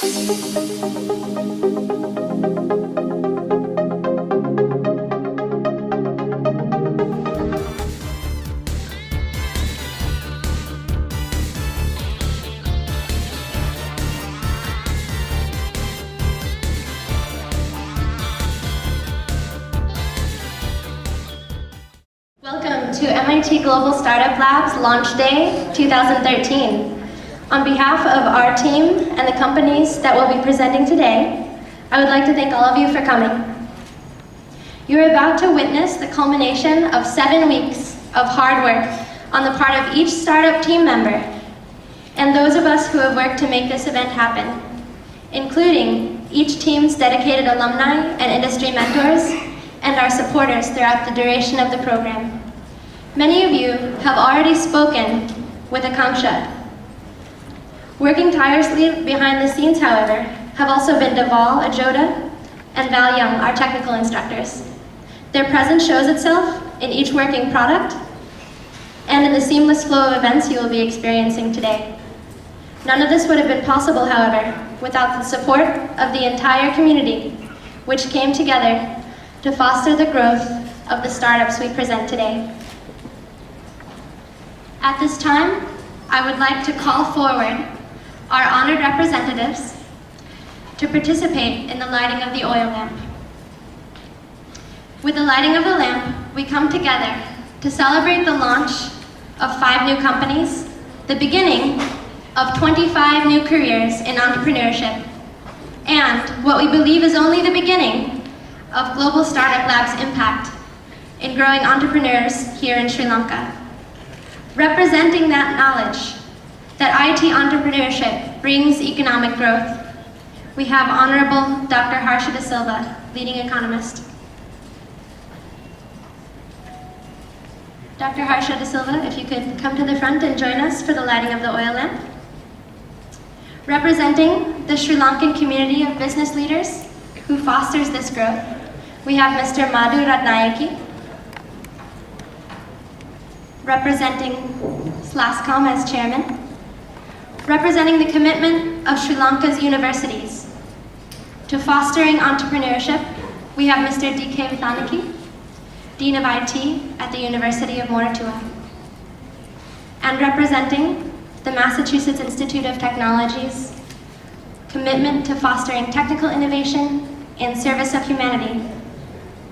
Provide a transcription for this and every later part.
Welcome to MIT Global Startup Labs Launch Day 2013. On behalf of our team and the companies that will be presenting today, I would like to thank all of you for coming. You are about to witness the culmination of 7 weeks of hard work on the part of each startup team member and those of us who have worked to make this event happen, including each team's dedicated alumni and industry mentors and our supporters throughout the duration of the program. Many of you have already spoken with Akanksha. Working tirelessly behind the scenes, however, have also been Deval Ajoda and Val Young, our technical instructors. Their presence shows itself in each working product and in the seamless flow of events you will be experiencing today. None of this would have been possible, however, without the support of the entire community, which came together to foster the growth of the startups we present today. At this time, I would like to call forward our honored representatives to participate in the lighting of the oil lamp. With the lighting of the lamp, we come together to celebrate the launch of 5 new companies, the beginning of 25 new careers in entrepreneurship, and what we believe is only the beginning of Global Startup Lab's impact in growing entrepreneurs here in Sri Lanka. Representing that knowledge that IT entrepreneurship brings economic growth, we have Honorable Dr. Harsha De Silva, leading economist. Dr. Harsha De Silva, if you could come to the front and join us for the lighting of the oil lamp. Representing the Sri Lankan community of business leaders who fosters this growth, we have Mr. Madhu Ratnayake. Representing SLASCOM as chairman. Representing the commitment of Sri Lanka's universities to fostering entrepreneurship, we have Mr. D.K. Vithanaki, Dean of IT at the University of Moratuwa. And representing the Massachusetts Institute of Technology's commitment to fostering technical innovation in service of humanity,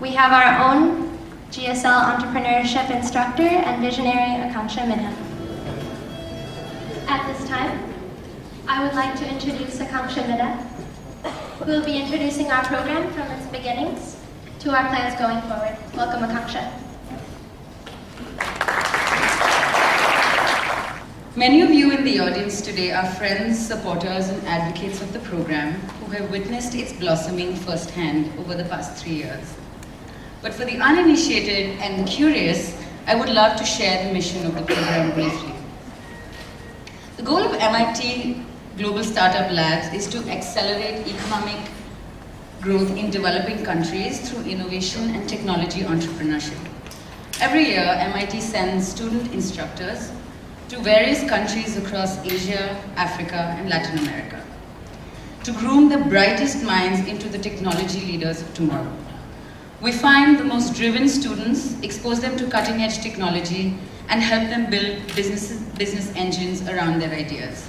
we have our own GSL entrepreneurship instructor and visionary Akanksha Midha. At this time, I would like to introduce Akanksha Midha, who will be introducing our program from its beginnings to our plans going forward. Welcome, Akanksha. Many of you in the audience today are friends, supporters, and advocates of the program who have witnessed its blossoming firsthand over the past 3 years. But for the uninitiated and curious, I would love to share the mission of the program briefly. The goal of MIT Global Startup Labs is to accelerate economic growth in developing countries through innovation and technology entrepreneurship. Every year, MIT sends student instructors to various countries across Asia, Africa, and Latin America to groom the brightest minds into the technology leaders of tomorrow. We find the most driven students, expose them to cutting-edge technology, and help them build business engines around their ideas.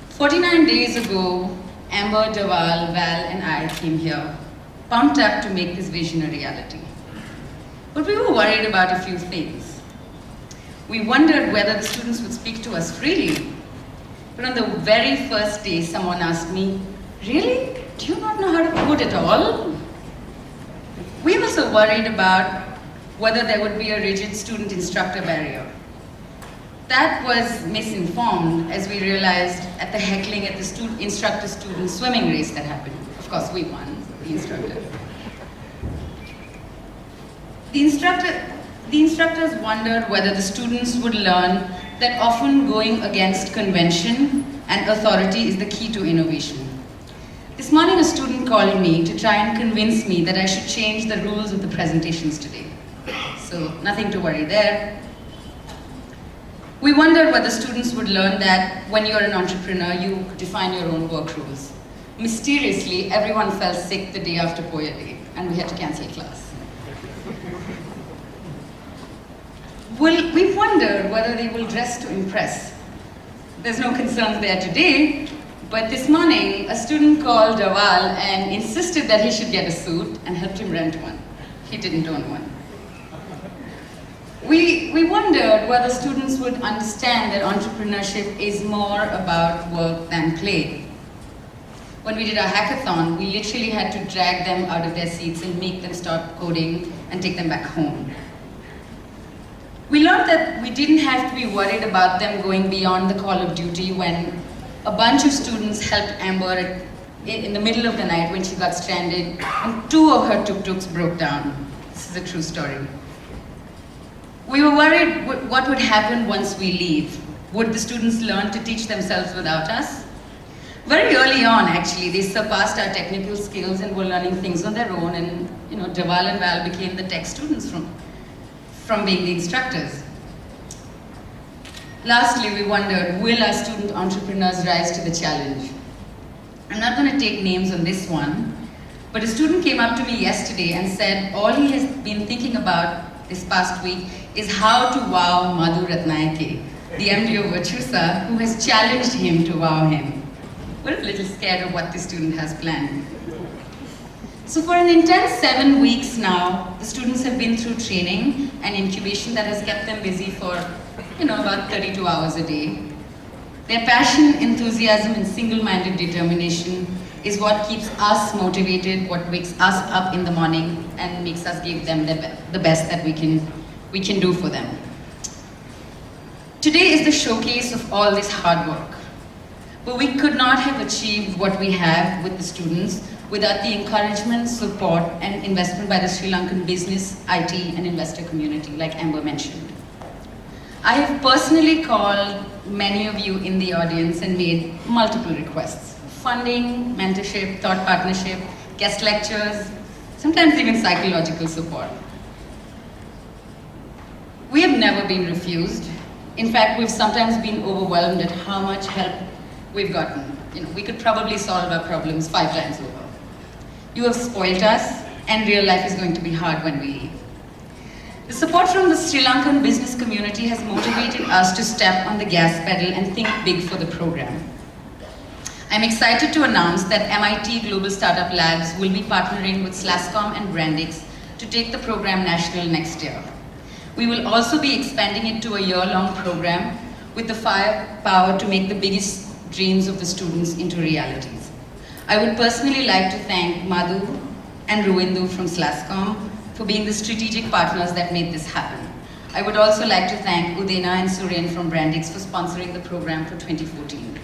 49 days ago, Amber, Deval, Val, and I came here, pumped up to make this vision a reality. But we were worried about a few things. We wondered whether the students would speak to us freely. But on the very first day, someone asked me, "Really? Do you not know how to code at all?" We were also worried about whether there would be a rigid student-instructor barrier. That was misinformed as we realized at the heckling at the instructor-student swimming race that happened. Of course, we won, the instructor. The instructors wondered whether the students would learn that often going against convention and authority is the key to innovation. This morning, a student called me to try and convince me that I should change the rules of the presentations today. So, nothing to worry there. We wondered whether students would learn that when you're an entrepreneur, you define your own work rules. Mysteriously, everyone fell sick the day after Poya Day, and we had to cancel class. We wondered whether they will dress to impress. There's no concerns there today, but this morning, a student called Jawal and insisted that he should get a suit and helped him rent one. He didn't own one. We wondered whether students would understand that entrepreneurship is more about work than play. When we did our hackathon, we literally had to drag them out of their seats and make them start coding and take them back home. We learned that we didn't have to be worried about them going beyond the call of duty when a bunch of students helped Amber in the middle of the night when she got stranded and 2 of her tuk-tuks broke down. This is a true story. We were worried what would happen once we leave. Would the students learn to teach themselves without us? Very early on, actually, they surpassed our technical skills and were learning things on their own, and Jawal and Val became the tech students from being the instructors. Lastly, we wondered, will our student entrepreneurs rise to the challenge? I'm not going to take names on this one, but a student came up to me yesterday and said all he has been thinking about this past week is how to wow Madhu Ratnayake, the MD of Virtusa, who has challenged him to wow him. We're a little scared of what this student has planned. So for an intense 7 weeks now, the students have been through training and incubation that has kept them busy for, about 32 hours a day. Their passion, enthusiasm, and single-minded determination is what keeps us motivated, what wakes us up in the morning, and makes us give them the best that we can do for them. Today is the showcase of all this hard work. But we could not have achieved what we have with the students without the encouragement, support, and investment by the Sri Lankan business, IT, and investor community, like Amber mentioned. I have personally called many of you in the audience and made multiple requests. Funding, mentorship, thought partnership, guest lectures, sometimes even psychological support. We have never been refused. In fact, we've sometimes been overwhelmed at how much help we've gotten. We could probably solve our problems 5 times over. You have spoiled us, and real life is going to be hard when we leave. The support from the Sri Lankan business community has motivated us to step on the gas pedal and think big for the program. I'm excited to announce that MIT Global Startup Labs will be partnering with Slascom and Brandix to take the program national next year. We will also be expanding it to a year-long program with the firepower to make the biggest dreams of the students into realities. I would personally like to thank Madhu and Ruindu from Slascom for being the strategic partners that made this happen. I would also like to thank Udena and Suren from Brandix for sponsoring the program for 2014.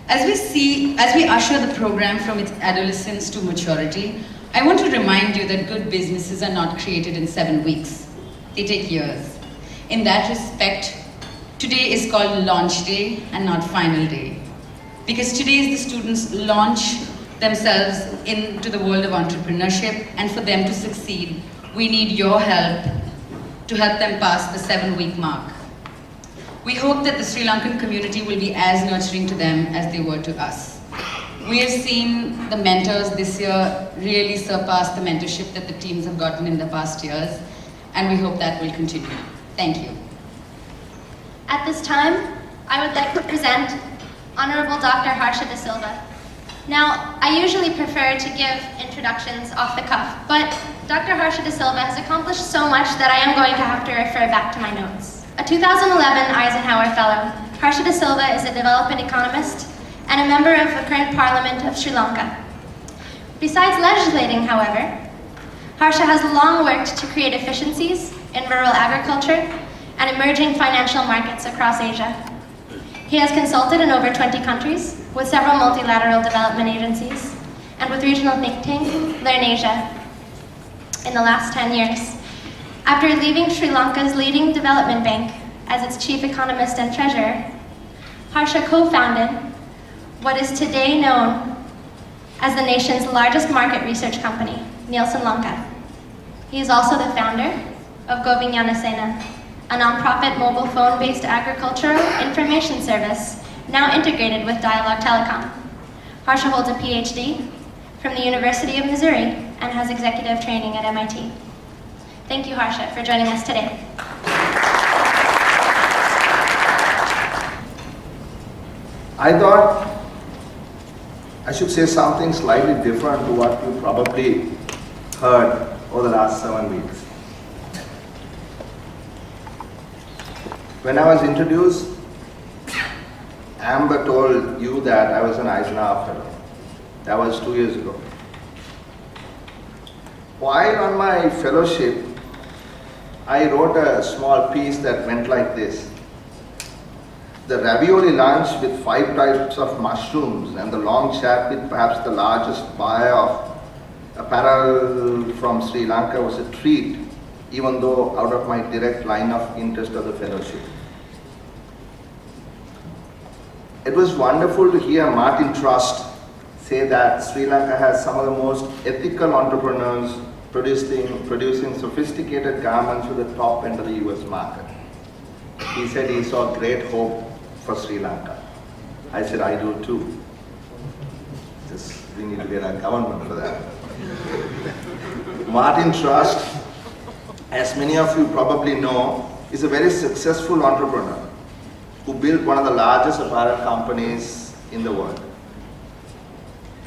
As we usher the program from its adolescence to maturity, I want to remind you that good businesses are not created in 7 weeks. They take years. In that respect, today is called launch day and not final day. Because today is the students launch themselves into the world of entrepreneurship, and for them to succeed, we need your help to help them pass the 7-week mark. We hope that the Sri Lankan community will be as nurturing to them as they were to us. We have seen the mentors this year really surpass the mentorship that the teams have gotten in the past years, and we hope that will continue. Thank you. At this time, I would like to present Honorable Dr. Harsha De Silva. Now, I usually prefer to give introductions off the cuff, but Dr. Harsha De Silva has accomplished so much that I am going to have to refer back to my notes. A 2011 Eisenhower Fellow, Harsha De Silva is a development economist and a member of the current Parliament of Sri Lanka. Besides legislating, however, Harsha has long worked to create efficiencies in rural agriculture and emerging financial markets across Asia. He has consulted in over 20 countries with several multilateral development agencies and with regional think tank Learn Asia in the last 10 years. After leaving Sri Lanka's leading development bank as its chief economist and treasurer, Harsha co-founded what is today known as the nation's largest market research company, Nielsen Lanka. He is also the founder of Govinyanasena, a nonprofit mobile phone-based agricultural information service now integrated with Dialogue Telecom. Harsha holds a PhD from the University of Missouri and has executive training at MIT. Thank you, Harsha, for joining us today. I thought I should say something slightly different to what you probably heard over the last 7 weeks. When I was introduced, Amber told you that I was an Eisenhower Fellow. That was 2 years ago. While on my fellowship, I wrote a small piece that went like this. The ravioli lunch with 5 types of mushrooms and the long chat with perhaps the largest buyer of apparel from Sri Lanka was a treat, even though out of my direct line of interest of the fellowship. It was wonderful to hear Martin Trust say that Sri Lanka has some of the most ethical entrepreneurs producing sophisticated garments for the top end of the US market. He said he saw great hope for Sri Lanka. I said, I do too. We need to get a government for that. Martin Trust, as many of you probably know, is a very successful entrepreneur who built one of the largest apparel companies in the world.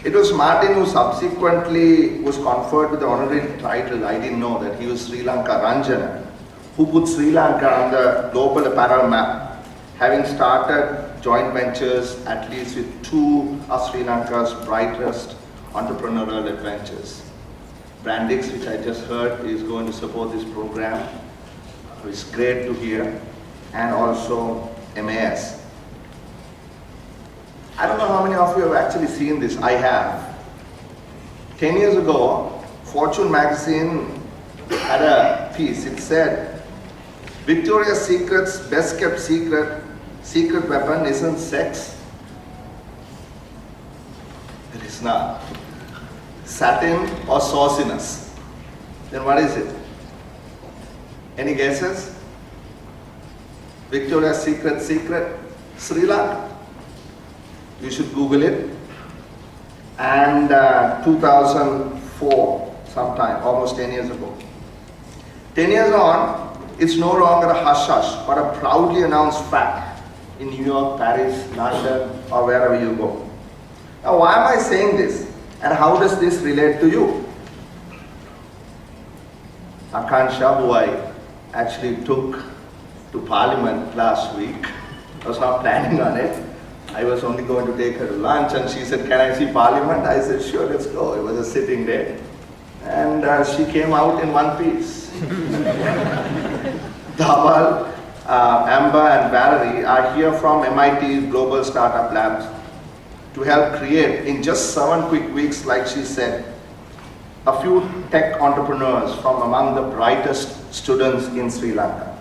It was Martin who subsequently was conferred with the honorary title, I didn't know that he was Sri Lanka Ranjana, who put Sri Lanka on the global apparel map, having started joint ventures at least with 2 of Sri Lanka's brightest entrepreneurial adventures. Brandix, which I just heard, is going to support this program. It's great to hear. And also MAS. I don't know how many of you have actually seen this. I have. 10 years ago, Fortune magazine had a piece. It said, Victoria's Secret's best kept secret weapon isn't sex. It is not. Satin or sauciness. Then what is it? Any guesses? Victoria's secret, Sri Lanka. You should Google it. And 2004, sometime, almost 10 years ago. 10 years on, it's no longer a hush-hush, but a proudly announced fact in New York, Paris, London, or wherever you go. Now, why am I saying this? And how does this relate to you? Akansha, who I actually took to Parliament last week, I was not planning on it. I was only going to take her to lunch and she said, can I see Parliament? I said, sure, let's go. It was a sitting day. And she came out in one piece. Dhaval, Amber and Valerie are here from MIT Global Startup Labs to help create, in just 7 quick weeks, like she said, a few tech entrepreneurs from among the brightest students in Sri Lanka.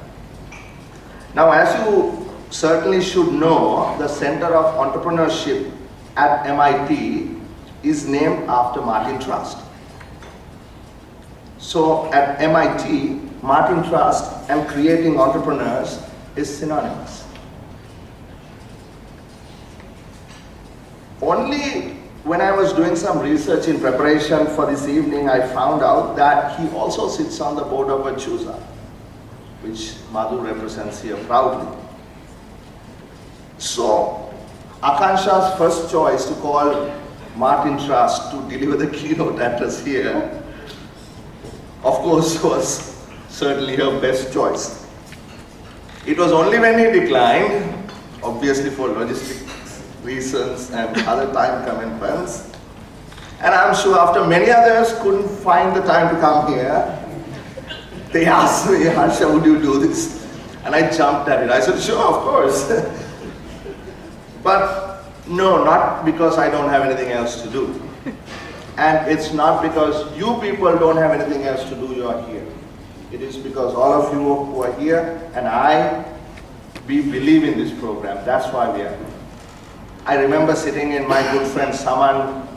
Now, as you certainly should know, the Center of Entrepreneurship at MIT is named after Martin Trust. So at MIT, Martin Trust and creating entrepreneurs is synonymous. Only when I was doing some research in preparation for this evening, I found out that he also sits on the board of Virtusa, which Madhu represents here proudly. So, Akansha's first choice to call Martin Trust to deliver the keynote address here, of course, was certainly her best choice. It was only when he declined, obviously for logistics reasons and other time commitments, and I'm sure after many others couldn't find the time to come here, they asked me, Harsha, would you do this? And I jumped at it. I said, sure, of course. But no, not because I don't have anything else to do. And it's not because you people don't have anything else to do, you are here. It is because all of you who are here and we believe in this program. That's why we are here. I remember sitting in my good friend Saman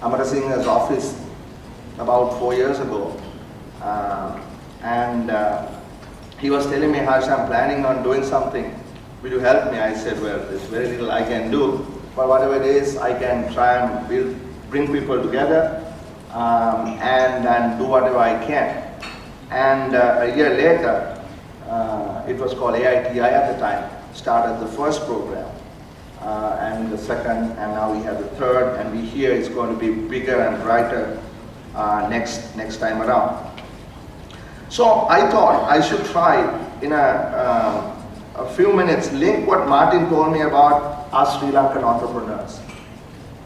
Amarasinghe's office about 4 years ago. And he was telling me, Harsh, I'm planning on doing something. Will you help me? I said, well, there's very little I can do, but whatever it is, I can try and bring people together and do whatever I can. And a year later, it was called AITI at the time, started the first program, and the second, and now we have the third, and we hear it's going to be bigger and brighter next time around. So I thought I should try in a few minutes link what Martin told me about us Sri Lankan entrepreneurs.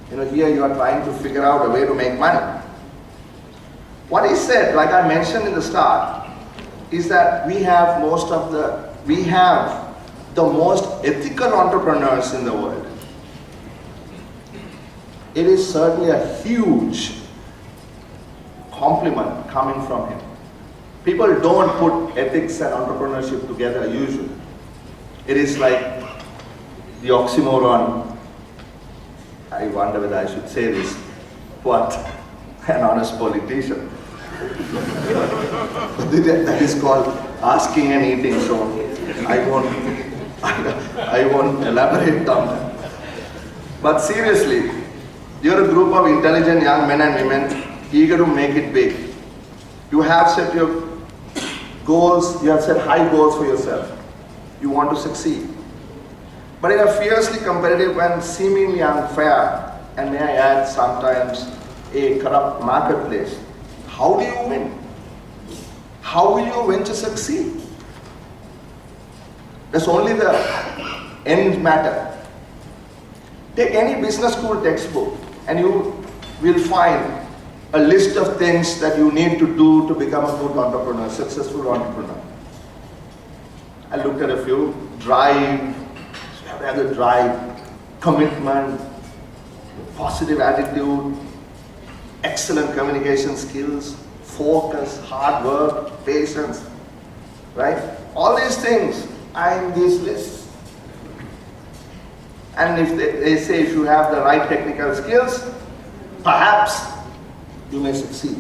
You know, here you are trying to figure out a way to make money. What he said, like I mentioned in the start, is that we have the most ethical entrepreneurs in the world. It is certainly a huge compliment coming from him. People don't put ethics and entrepreneurship together usually. It is like the oxymoron. I wonder whether I should say this, but an honest politician. That is called asking and eating, so I won't elaborate on that. But seriously, you're a group of intelligent young men and women eager to make it big. You have set your goals, you have set high goals for yourself. You want to succeed. But in a fiercely competitive and seemingly unfair, and may I add sometimes a corrupt marketplace, how do you win? How will you venture succeed? That's only the end matter. Take any business school textbook and you will find a list of things that you need to do to become a good entrepreneur, successful entrepreneur. I looked at a few. Drive, you have to have the drive, commitment, positive attitude, excellent communication skills, focus, hard work, patience, right? All these things are in these lists. And if they say if you have the right technical skills, perhaps you may succeed.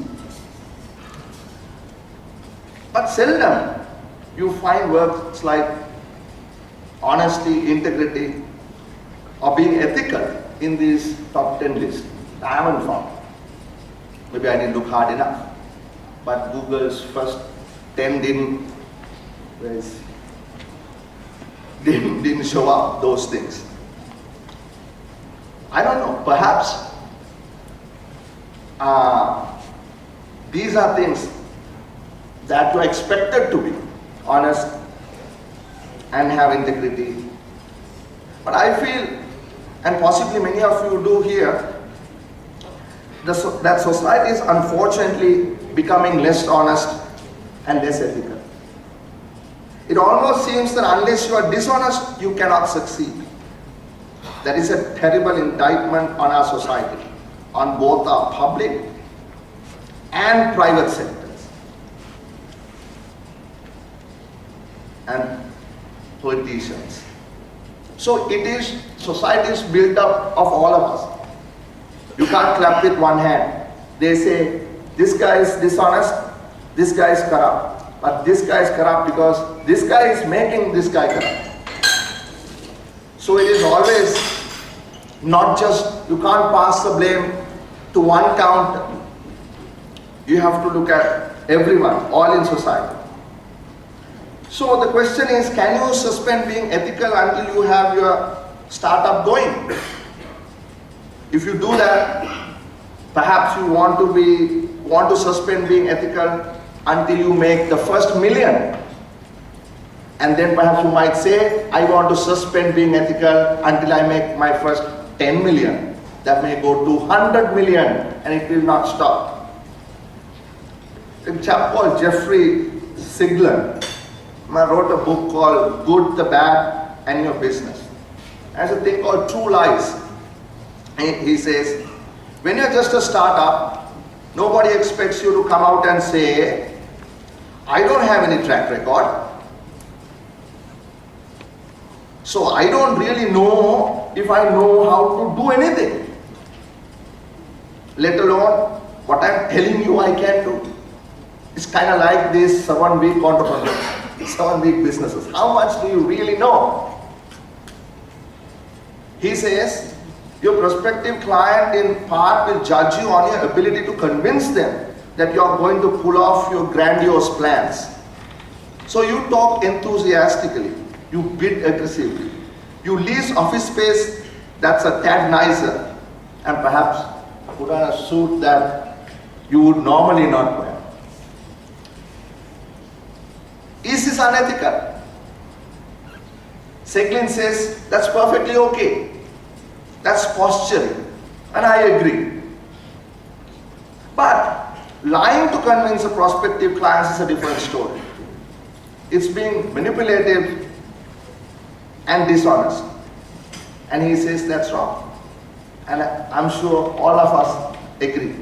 But seldom you find words like honesty, integrity, or being ethical in these top 10 lists. I haven't found. Maybe I didn't look hard enough. But Google's first 10 didn't show up those things. I don't know, perhaps these are things that were expected to be honest and have integrity. But I feel, and possibly many of you do here, that society is unfortunately becoming less honest and less ethical. It almost seems that unless you are dishonest, you cannot succeed. That is a terrible indictment on our society, on both our public and private sectors, and politicians. So society is built up of all of us. You can't clap with one hand. They say, this guy is dishonest, this guy is corrupt. But this guy is corrupt because this guy is making this guy corrupt. So it is always not just, you can't pass the blame to one counter. You have to look at everyone, all in society. So the question is, can you suspend being ethical until you have your startup going? If you do that, perhaps you want to suspend being ethical until you make the first $1 million. And then perhaps you might say, I want to suspend being ethical until I make my first 10 million. That may go to 100 million and it will not stop. A chap called Jeffrey Sigler wrote a book called Good, the Bad and Your Business. There's a thing called True Lies. And he says, when you're just a startup, nobody expects you to come out and say, I don't have any track record. So I don't really know if I know how to do anything. Let alone what I'm telling you I can do. It's kind of like this 7-week entrepreneur. 7 big businesses. How much do you really know? He says, your prospective client in part will judge you on your ability to convince them that you are going to pull off your grandiose plans. So you talk enthusiastically, you bid aggressively, you lease office space that's a tad nicer, and perhaps put on a suit that you would normally not wear. Is this unethical? Seglin says that's perfectly okay. That's posturing, and I agree. But lying to convince a prospective client is a different story. It's being manipulative and dishonest. And he says that's wrong. And I'm sure all of us agree.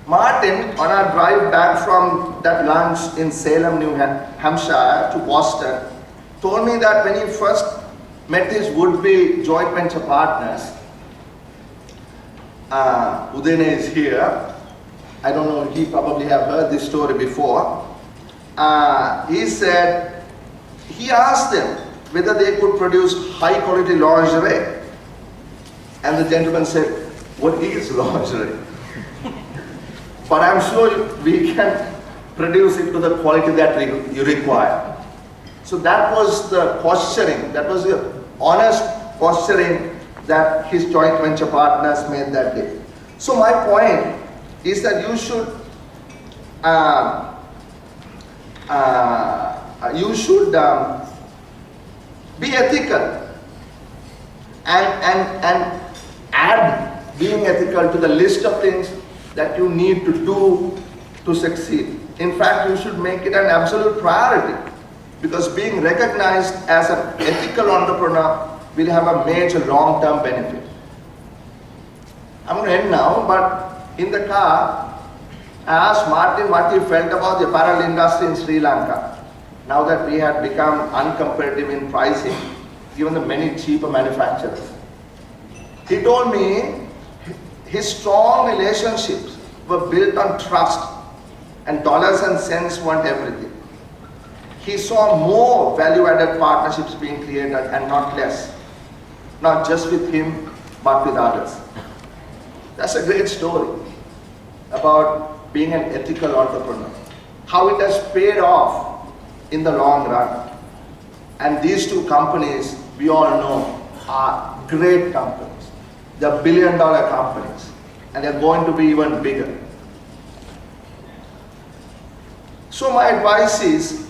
Martin, on our drive back from that lunch in Salem, New Hampshire to Boston, told me that when he first met his would-be joint venture partners, Udene is here. I don't know, he probably have heard this story before. He said, he asked them whether they could produce high-quality lingerie. And the gentleman said, what is lingerie? But I'm sure we can produce it to the quality that you require. So that was the posturing, that was the honest posturing that his joint venture partners made that day. So my point is that you should be ethical and add being ethical to the list of things that you need to do to succeed. In fact, you should make it an absolute priority, because being recognized as an ethical entrepreneur will have a major long-term benefit. I'm going to end now, but in the car, I asked Martin what he felt about the apparel industry in Sri Lanka, now that we had become uncompetitive in pricing, given the many cheaper manufacturers. He told me his strong relationships were built on trust, and dollars and cents weren't everything. He saw more value-added partnerships being created and not less, not just with him, but with others. That's a great story about being an ethical entrepreneur, how it has paid off in the long run. And these two companies, we all know, are great companies. They're billion-dollar companies, and they're going to be even bigger. So my advice is,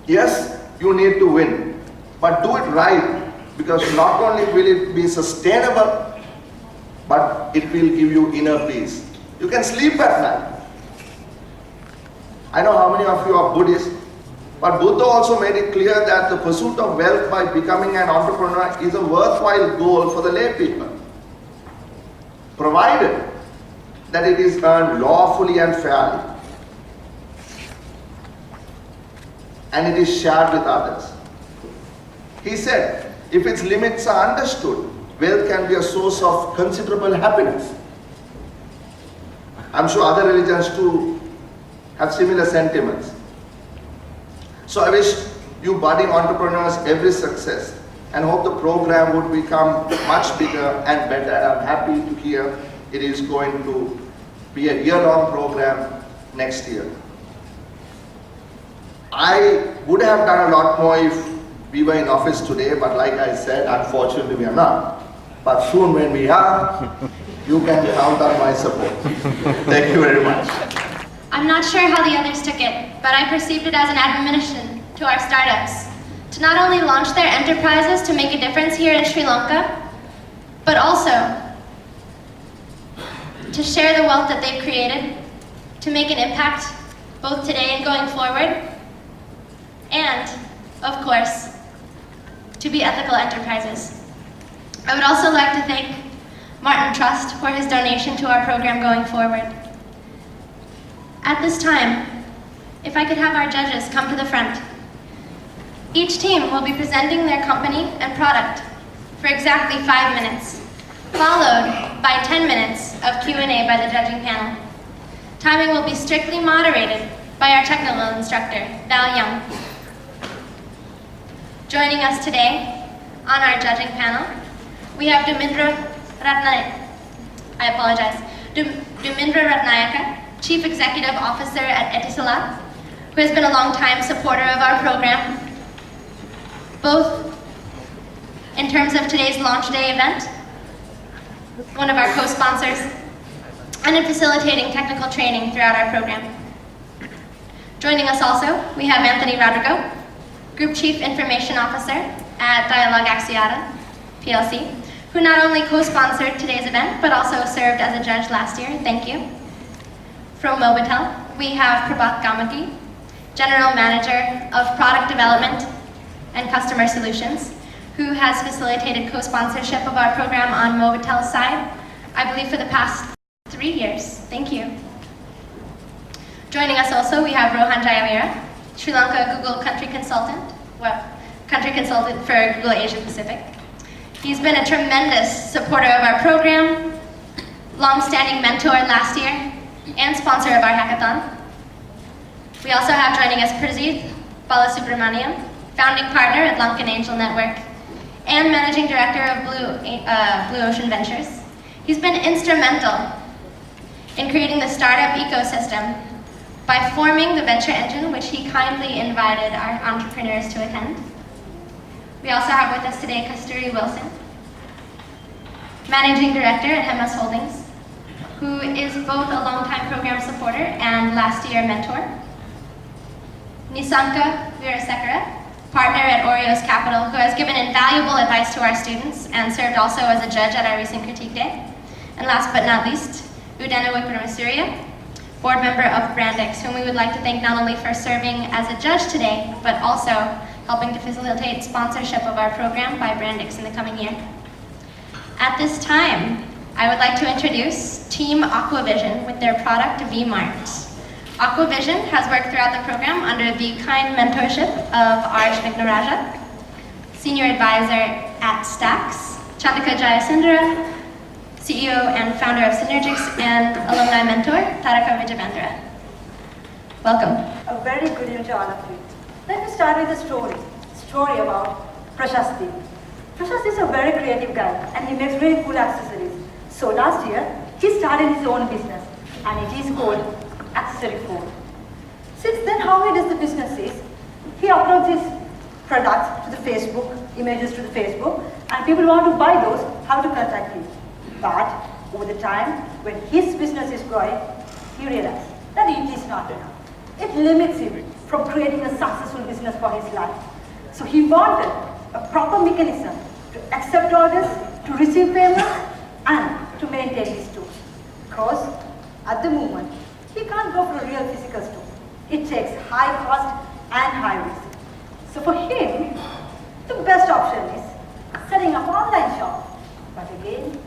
yes, you need to win, but do it right, because not only will it be sustainable, but it will give you inner peace. You can sleep at night. I know how many of you are Buddhists, but Buddha also made it clear that the pursuit of wealth by becoming an entrepreneur is a worthwhile goal for the lay people, provided that it is earned lawfully and fairly, and it is shared with others. He said, if its limits are understood, wealth can be a source of considerable happiness. I'm sure other religions too have similar sentiments. So I wish you budding entrepreneurs every success, and hope the program would become much bigger and better. And I'm happy to hear it is going to be a year-long program next year. I would have done a lot more if we were in office today, but like I said, unfortunately we are not. But soon when we are, you can count on my support. Thank you very much. I'm not sure how the others took it, but I perceived it as an admonition to our startups to not only launch their enterprises to make a difference here in Sri Lanka, but also to share the wealth that they've created, to make an impact both today and going forward, and, of course, to be ethical enterprises. I would also like to thank Martin Trust for his donation to our program going forward. At this time, if I could have our judges come to the front. Each team will be presenting their company and product for exactly 5 minutes, followed by 10 minutes of Q&A by the judging panel. Timing will be strictly moderated by our technical instructor, Val Young. Joining us today on our judging panel, we have Dumindra Ratnayaka, Chief Executive Officer at Etisalat, who has been a long-time supporter of our program, both in terms of today's launch day event, one of our co-sponsors, and in facilitating technical training throughout our program. Joining us also, we have Anthony Rodrigo, Group Chief Information Officer at Dialogue Axiata PLC, who not only co-sponsored today's event, but also served as a judge last year. Thank you. From Mobitel, we have Prabhat Gamati, General Manager of Product Development and Customer Solutions, who has facilitated co-sponsorship of our program on Mobitel's side, I believe for the past 3 years. Thank you. Joining us also, we have Rohan Jayavira, Sri Lanka Google Country Consultant for Google Asia Pacific. He's been a tremendous supporter of our program, long-standing mentor last year, and sponsor of our hackathon. We also have joining us Pradeep Balasubramaniam, founding partner at Lankan Angel Network, and managing director of Blue Ocean Ventures. He's been instrumental in creating the startup ecosystem by forming the Venture Engine, which he kindly invited our entrepreneurs to attend. We also have with us today Kasturi Wilson, managing director at Hemas Holdings, who is both a longtime program supporter and last year mentor. Nisanka Virasekara, partner at Oreos Capital, who has given invaluable advice to our students and served also as a judge at our recent critique day. And last but not least, Udena Wickramasuriya, board member of Brandix, whom we would like to thank not only for serving as a judge today, but also helping to facilitate sponsorship of our program by Brandix in the coming year. At this time, I would like to introduce Team Aquavision with their product VMart. Aquavision has worked throughout the program under the kind mentorship of Arj Vignaraja, Senior Advisor at Stax, Chandika Jayasundara, CEO and founder of Synergix, and alumni mentor, Taraka Vijayandra. Welcome. A very good evening to all of you. Let me start with a story about Prashasti. Prashasti is a very creative guy and he makes really cool accessories. So last year, he started his own business and it is called Accessory 4. Since then, how he does the business is, he uploads his products to the Facebook, images to the Facebook, and people want to buy those, how to contact him. But over the time, when his business is growing, he realized that it is not enough. It limits him from creating a successful business for his life. So he wanted a proper mechanism to accept orders, to receive payments, and to maintain his stores. Because at the moment, he can't go for a real physical store. It takes high cost and high risk. So for him, the best option is setting up an online shop. But again,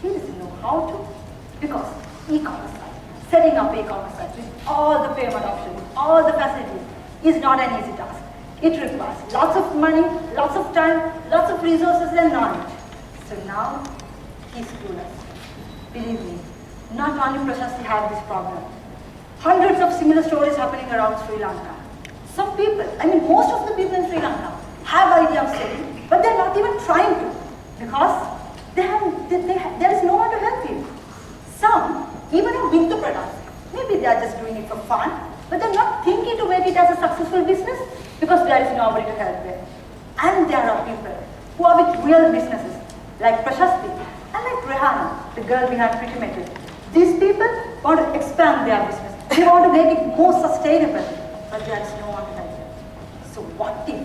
he doesn't know how to, because e-commerce site, setting up e-commerce site with all the payment options, all the facilities is not an easy task. It requires lots of money, lots of time, lots of resources and knowledge. So now, he's clueless. Believe me, not only Prashasti have this problem. Hundreds of similar stories happening around Sri Lanka. Some people, most of the people in Sri Lanka have idea of selling, but they're not even trying to because there is no one to help you. Some even have built the products. Maybe they are just doing it for fun, but they're not thinking to make it as a successful business because there is nobody to help them. And there are people who are with real businesses, like Prashasti and like Rehana, the girl behind Pretty Metal. These people want to expand their business. They want to make it more sustainable, but there is no one to help them. So what if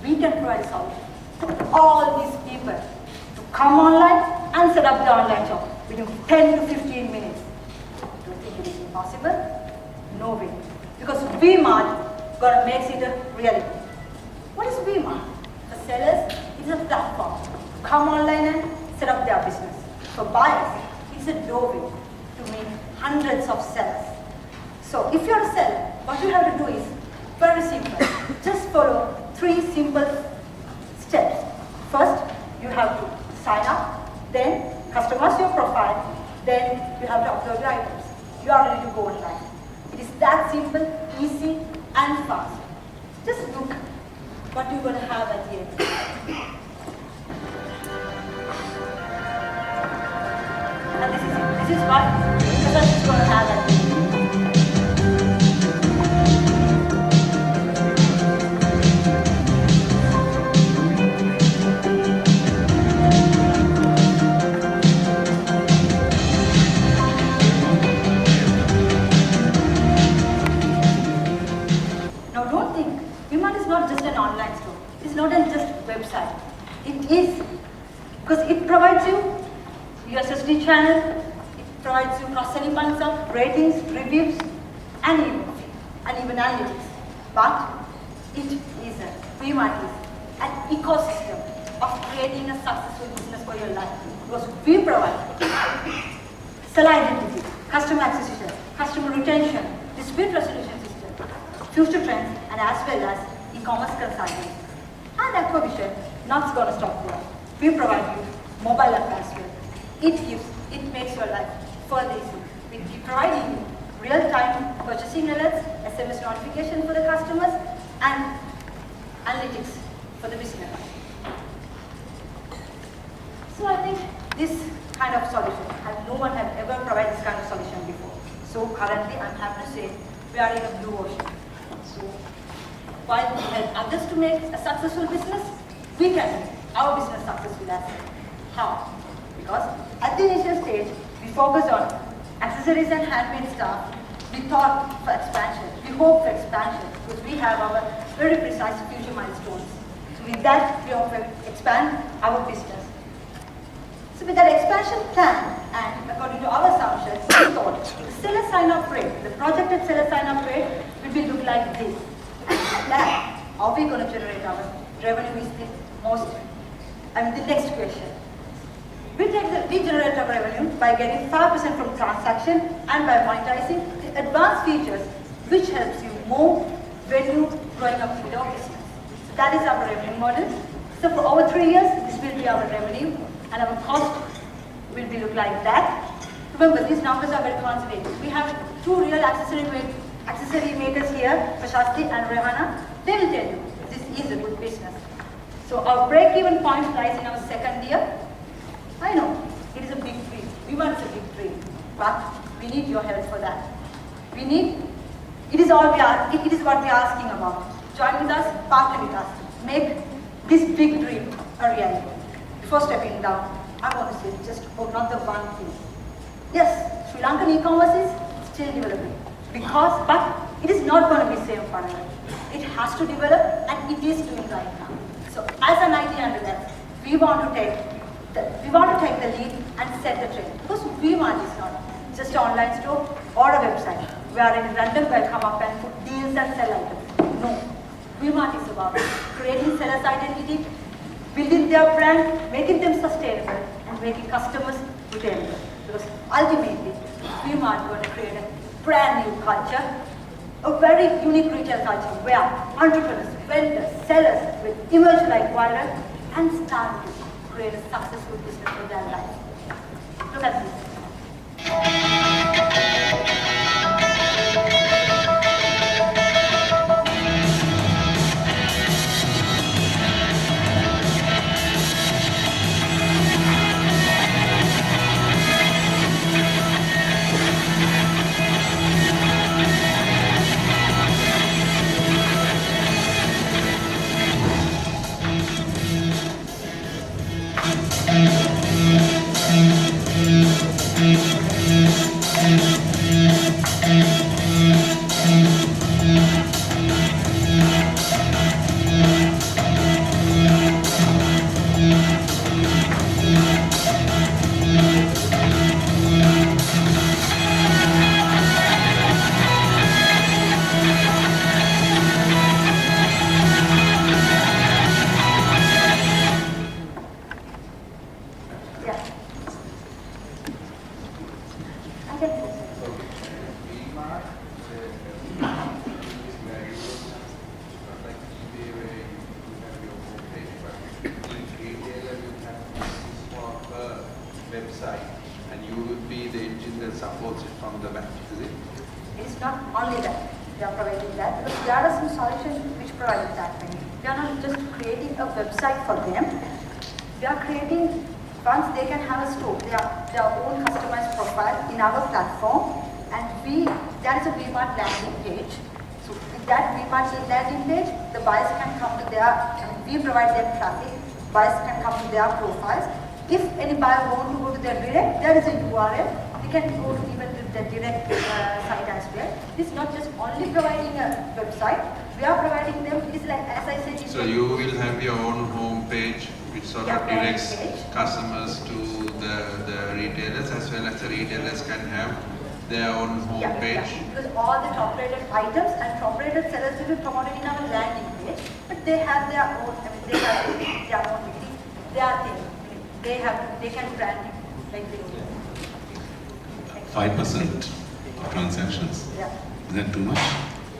we can provide a solution for all these people to come online and set up the online shop within 10 to 15 minutes? Do you think it is impossible? No way. Because VMart makes it a reality. What is VMart? For sellers, it is a platform to come online and set up their business. For buyers, it's a doorway to meet hundreds of sellers. So if you're a seller, what you have to do is very simple. Just follow 3 simple steps. First, you have to sign up, then customize your profile, then you have to upload your items. You are ready to go online. It is that simple. easy and fast. Just look what you're going to have at the end. And this is what Prashasti is going to have at the end. Now don't think, V-Mart is not just an online store. It's not just a website. It is, because it provides you USSD channel, it provides you cross-selling points of ratings, reviews, and even analytics. But it is V-Mart is an ecosystem of creating a successful business for your life. Because we provide seller identity, customer acquisition, customer retention, dispute resolution system, future trends, and as well as e-commerce consulting. And Aquavision, not going to stop there. We provide you mobile app as well. It makes your life further easy. We keep providing you real-time purchasing alerts, SMS notification for the customers, and analytics for the business. So I think this kind of solution, no one has ever provided this kind of solution before. So currently, I'm happy to say we are in a blue ocean. So while we help others to make a successful business, we can make our business successful as well. How? Because at the initial stage, we focus on accessories and handmade stuff. We thought for expansion, we hope for expansion, because we have our very precise future milestones. So with that, we hope to expand our business. So with that expansion plan, and according to our assumptions, we thought the seller sign-up rate, the projected seller sign-up rate will be look like this. And that, how are we going to generate our revenue is the the next question. We generate our revenue by getting 5% from transaction and by monetizing the advanced features which helps you move when you growing up in your business. So that is our revenue model. So for over 3 years, this will be our revenue and our cost will be look like that. Remember, these numbers are very conservative. We have two real accessory makers here, Prashasti and Rehana. They will tell you this is a good business. So our break-even point lies in our second year. I know, it is a big dream. We want a big dream, but we need your help for that. It is what we are asking about. Join with us, partner with us. Make this big dream a reality. Before stepping down, I want to say just another one thing. Yes, Sri Lankan e-commerce is still developing. But it is not going to be same forever. It has to develop, and it is doing right now. So as an IT undergrad, we want to take the lead and set the trend. Because V-Mart is not just an online store or a website where in random will come up and put deals and sell items. No. V-Mart is about creating sellers' identity, building their brand, making them sustainable, and making customers retainable. Because ultimately, V-Mart is going to create a brand new culture, a very unique retail culture where entrepreneurs, vendors, sellers will emerge like viral and start to create a successful business for their life. Look at this. Website, and you would be the engine that supports it from the back, is it? It's not only that. we are providing that because there are some solutions which provide that. We are not just creating a website for them. We are creating, once they can have a store, their own customized profile in our platform, and there is a VMart landing page. So with that VMart landing page, the buyers can come to we provide them traffic, buyers can come to their profiles. If any buyer wants to go to their direct, there is a URL. They can go to even to the direct site as well. This is not just only providing a website. We are providing them. It is like, as I said. So you will have your own home page, which sort of directs customers to the retailers, as well as the retailers can have their own home page. Because all the top-rated items and top-rated sellers will be promoted in our landing page, but they have their own. They have their own. Their thing. They can brand it like they do. 5% of transactions. Yeah. Is that too much?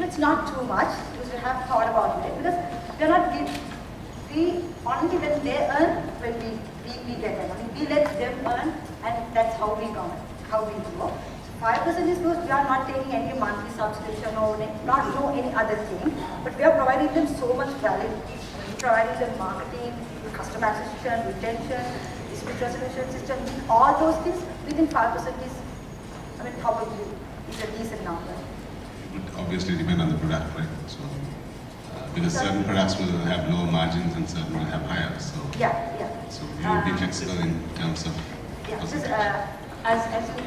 It's not too much because we have thought about it. Because we are not we only when they earn when we get them. I mean, we let them earn, and that's how we go. 5% is because we are not taking any monthly subscription or not any other thing, but we are providing them so much value. We providing them marketing, customer acquisition, retention, dispute resolution system, all those things within 5% is, probably is a decent number. It would obviously depend on the product, right? So, because certain products will have lower margins and certain will have higher. So, yeah. So we will be flexible in terms of percentage. As you can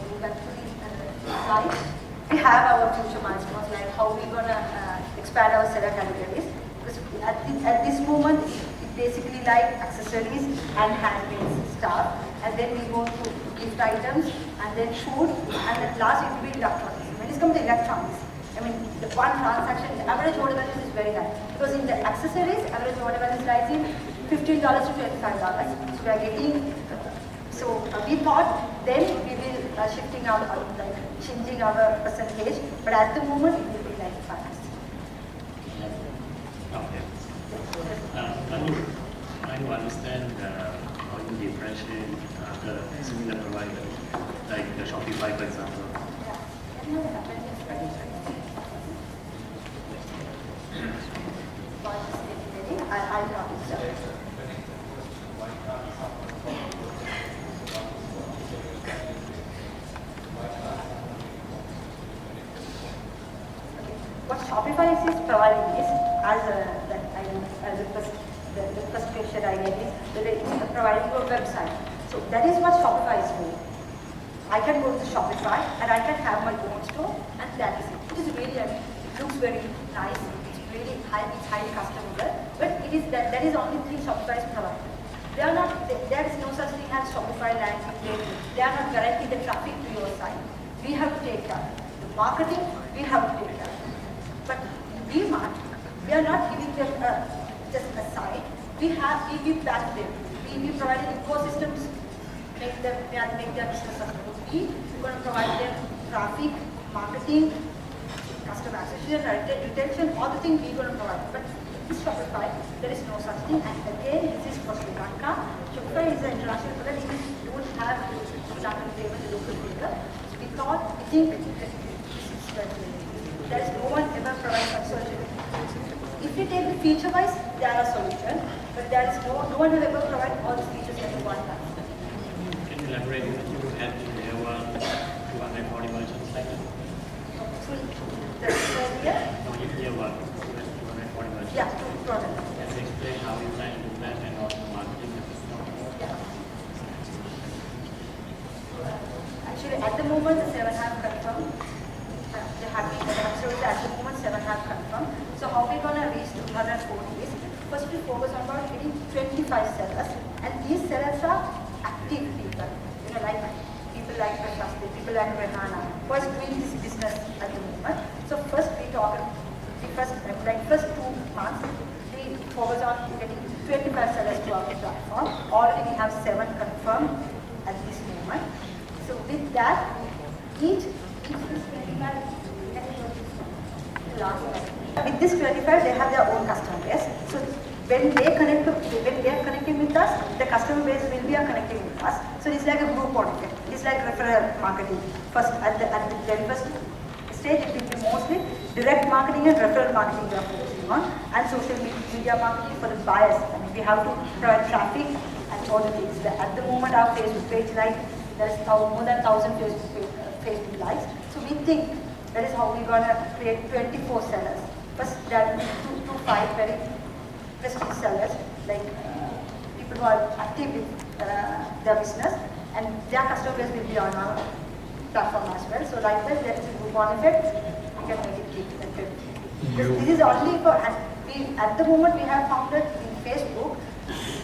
move back to the slide, we have our future milestones, like how we're gonna expand our seller categories. Because at this moment, it's basically like accessories and handmade stuff, and then we go to gift items, and then food, and at last it will be electronics. When it comes to electronics, the one transaction, the average order value is very high. Because in the accessories, average order value is rising $15 to $25. So we are getting, we thought then we will shifting our, changing our percentage, but at the moment it will be like 5%. Okay. I do understand how you differentiate the similar providers, like the Shopify, for example. I'll talk to you. What Shopify is providing is, the first question I get is, they're providing a website. So that is what Shopify is doing. I can go to Shopify and I can have my own store, and that is it. It is really, it looks very nice. It's really it's highly customizable, but it is that is only thing Shopify is providing. There is no such thing as Shopify landing page. They are not guaranteeing the traffic to your site. We have to take care. The marketing, we have to take care. But in VMart, we are not giving them just a site. We give back to them. We provide ecosystems, make their business successful. We're going to provide them traffic, marketing, customer acquisition, retention, all the things we're going to provide. But this Shopify, there is no such thing. And again, this is for Sri Lanka. Shopify is an international product. We don't have Sri Lankan flavor, the local flavor. So we think there is no one ever provides such solution. If you take the feature-wise, there are solutions, but there is no one will ever provide all the features at one time. Can you elaborate on what you had in there 240 merchants like that? So the idea? No, in year 1, 240 merchants. Yeah, two products. Can you explain how you plan to do that and also marketing the system? Yeah. Actually, at the moment, the 7 have confirmed. They have been absolutely at the moment 7 have confirmed. So how we gonna reach 240 is first we focus on about getting 25 sellers, and these sellers are active people. Like people like Prashasti, people like Rehana, who is doing this business at the moment. So first we talk, first 2 months, we focus on getting 25 sellers to our platform. Already we have 7 confirmed at this moment. So with that, each is 25. With this 25, they have their own customer base. So when they are connecting with us, the customer base will be connecting with us. So it's like a group product. It's like referral marketing. First, at the very first stage it will be mostly direct marketing and referral marketing we are focusing on, and social media marketing for the buyers. I mean, we have to provide traffic and all the things. At the moment, our Facebook page, like, there's more than 1,000 Facebook likes. So we think that is how we're going to create 24 sellers. First, there will be 2 to 5 very prestige sellers, like people who are active with their business, and their customer base will be on our platform as well. So like that, there is a Groupon effect. We can make it keep and fit. This is only for, and at the moment we have found that in Facebook,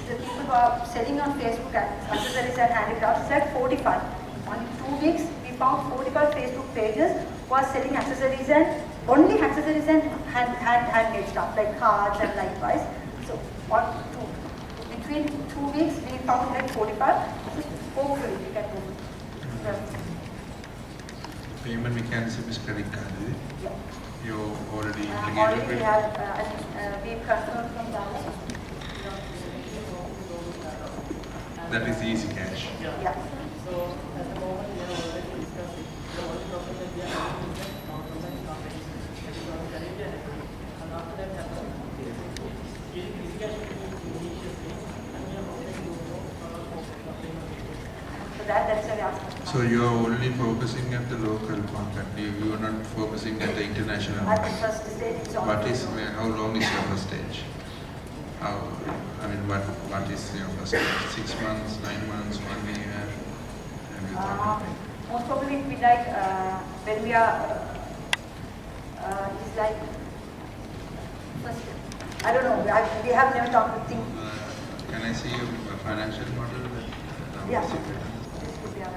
the people who are selling on Facebook accessories and handicrafts is at 45. Only 2 weeks, we found 45 Facebook pages who are selling accessories and only accessories and handmade stuff like cards and likewise. So between 2 weeks, we found like 45. So hopefully we can move. Payment mechanism is credit card, is it? Yeah. You already Already integrated we it? have, we've confirmed from that. That is easy cash. Yeah. So that's why we asked. So you are only focusing at the local market. You are not focusing at the international At the market. first stage, it's on. What is, how long is your first stage? How, I mean, what is your first stage? 6 months, 9 months, 1 year? Have you thought of it? Most probably it will be like when we are, it's like, first, I don't know, we have never talked with things. Can I see your financial model? Yeah. How is it? This could be our.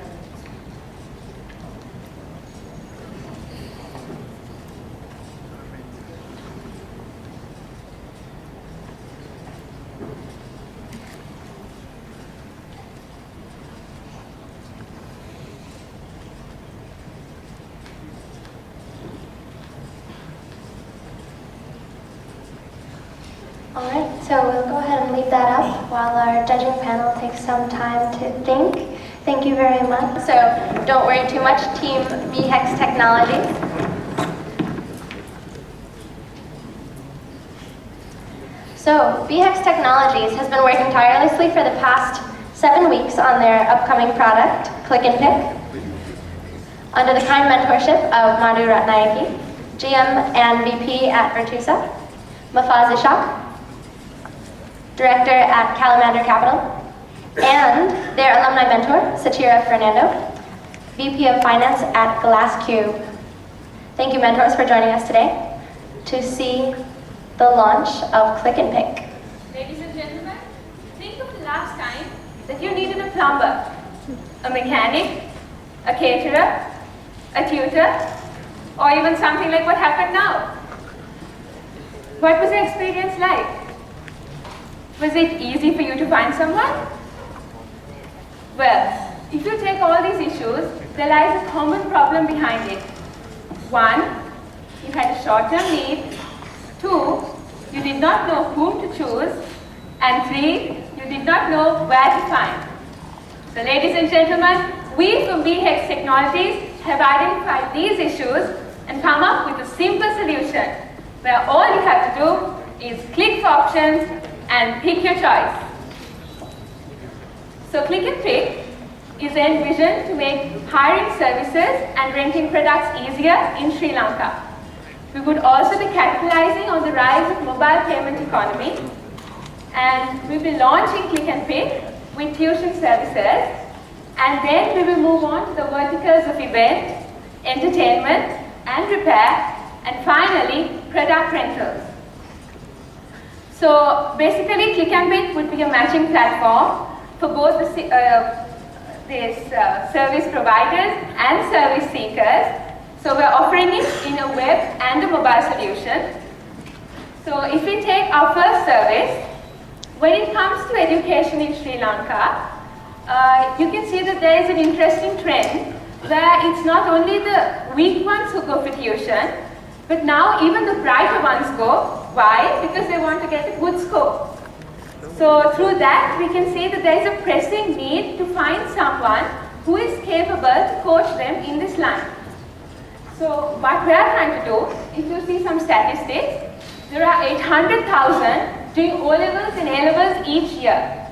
Alright, so we'll go ahead and leave that up while our judging panel takes some time to think. Thank you very much. So don't worry too much, Team VHEX Technologies. So VHEX Technologies has been working tirelessly for the past 7 weeks on their upcoming product, Click and Pick, under the kind mentorship of Madhu Ratnayake, GM and VP at Virtusa, Mafaz Ishaq, Director at Calamander Capital, and their alumni mentor, Satira Fernando, VP of Finance at Glasscube. Thank you, mentors, for joining us today to see the launch of Click and Pick. Ladies and gentlemen, think of the last time that you needed a plumber, a mechanic, a caterer, a tutor, or even something like what happened now. What was the experience like? Was it easy for you to find someone? Well, if you take all these issues, there lies a common problem behind it. 1, you had a short-term need. 2, you did not know whom to choose. And 3, you did not know where to find. So ladies and gentlemen, we from VHEX Technologies have identified these issues and come up with a simple solution where all you have to do is click for options and pick your choice. So Click and Pick is envisioned to make hiring services and renting products easier in Sri Lanka. We would also be capitalizing on the rise of mobile payment economy, and we'll be launching Click and Pick with tuition services, and then we will move on to the verticals of event, entertainment and repair, and finally product rentals. So basically, Click and Pick would be a matching platform for both the service providers and service seekers. So we're offering it in a web and a mobile solution. So if we take our first service, when it comes to education in Sri Lanka, you can see that there is an interesting trend where it's not only the weak ones who go for tuition, but now even the brighter ones go. Why? Because they want to get a good score. So through that, we can see that there is a pressing need to find someone who is capable to coach them in this line. So what we are trying to do, if you see some statistics, there are 800,000 doing O-levels and A-levels each year.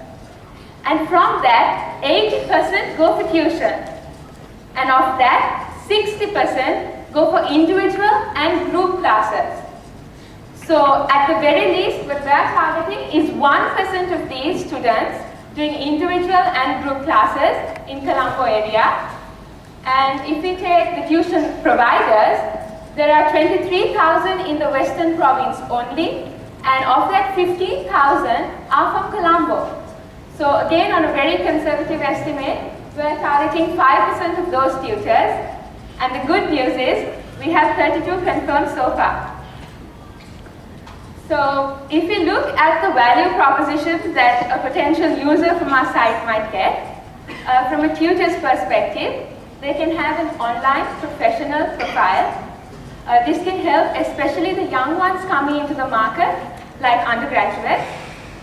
And from that, 80% go for tuition. And of that, 60% go for individual and group classes. So at the very least, what we are targeting is 1% of these students doing individual and group classes in Colombo area. And if we take the tuition providers, there are 23,000 in the Western Province only, and of that 15,000 are from Colombo. So again, on a very conservative estimate, we are targeting 5% of those tutors, and the good news is we have 32 confirmed so far. So if we look at the value propositions that a potential user from our site might get, from a tutor's perspective, they can have an online professional profile. This can help especially the young ones coming into the market, like undergraduates.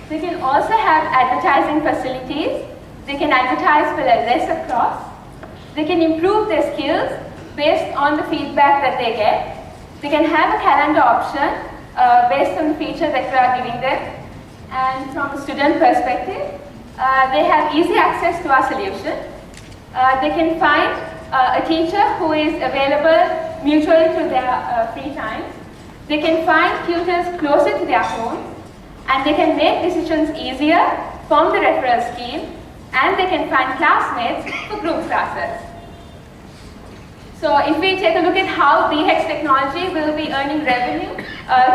They can also have advertising facilities. They can advertise for a lesser cost. They can improve their skills based on the feedback that they get. They can have a calendar option based on the feature that we are giving them. And from a student perspective, they have easy access to our solution. They can find a teacher who is available mutually to their free time. They can find tutors closer to their home, and they can make decisions easier from the referral scheme, and they can find classmates for group classes. So if we take a look at how BHEX technology will be earning revenue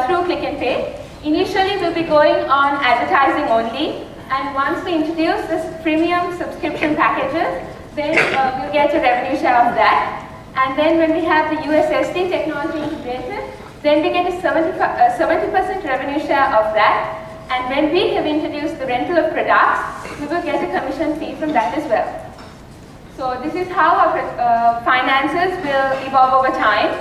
through Click and Pay, initially we'll be going on advertising only, and once we introduce this premium subscription packages, then we'll get a revenue share of that. And then when we have the USSD technology integrated, then we get a 70% revenue share of that. And when we have introduced the rental of products, we will get a commission fee from that as well. So this is how our finances will evolve over time.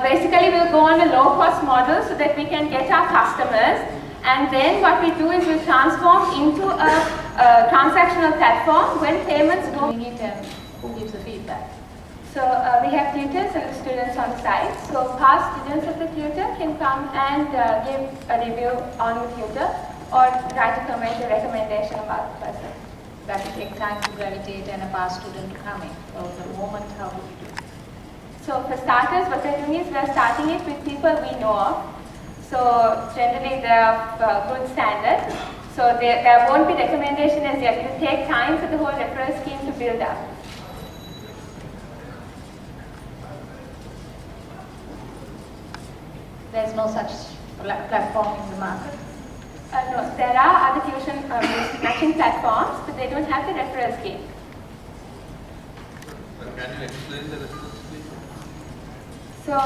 Basically, we'll go on a low-cost model so that we can get our customers. And then what we do is we transform into a transactional platform when payments go. Who gives the feedback? So we have tutors and students on site. So past students of the tutor can come and give a review on the tutor or write a comment or recommendation about the person. That will take time to gravitate and a past student coming. So the moment, how do we do? So for starters, what we're doing is we're starting it with people we know of. So generally they're of good standard. So there won't be recommendation as yet. It will take time for the whole referral scheme to build up. There's no such platform in the market. No, there are other tuition matching platforms, but they don't have the referral scheme. Can you explain the referral scheme? So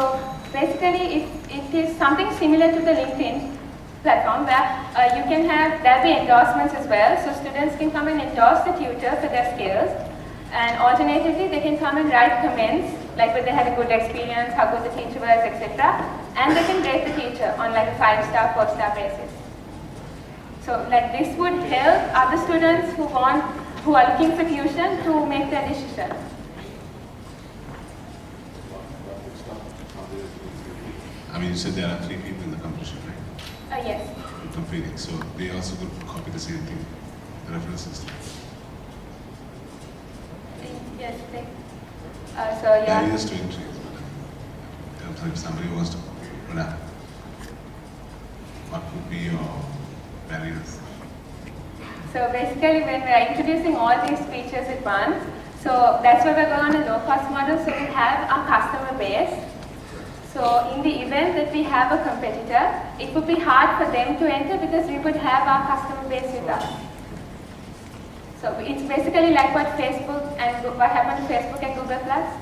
basically, it is something similar to the LinkedIn platform where you can have, there'll be endorsements as well. So students can come and endorse the tutor for their skills. And alternatively, they can come and write comments, like whether they had a good experience, how good the teacher was, etc. And they can rate the teacher on like a 5-star, 4-star basis. So like this would help other students who are looking for tuition to make their decision. I mean, you said there are 3 people in the competition, right? Yes. From Phoenix, so they also could copy the same thing, the reference system. Yes. So yeah. Barriers to entry, in terms of if somebody wants to product, what would be your barriers? So basically, when we are introducing all these features at once, so that's why we're going on a low-cost model. So we have our customer base. So in the event that we have a competitor, it would be hard for them to enter because we would have our customer base with us. So it's basically like what Facebook and what happened to Facebook and Google Plus.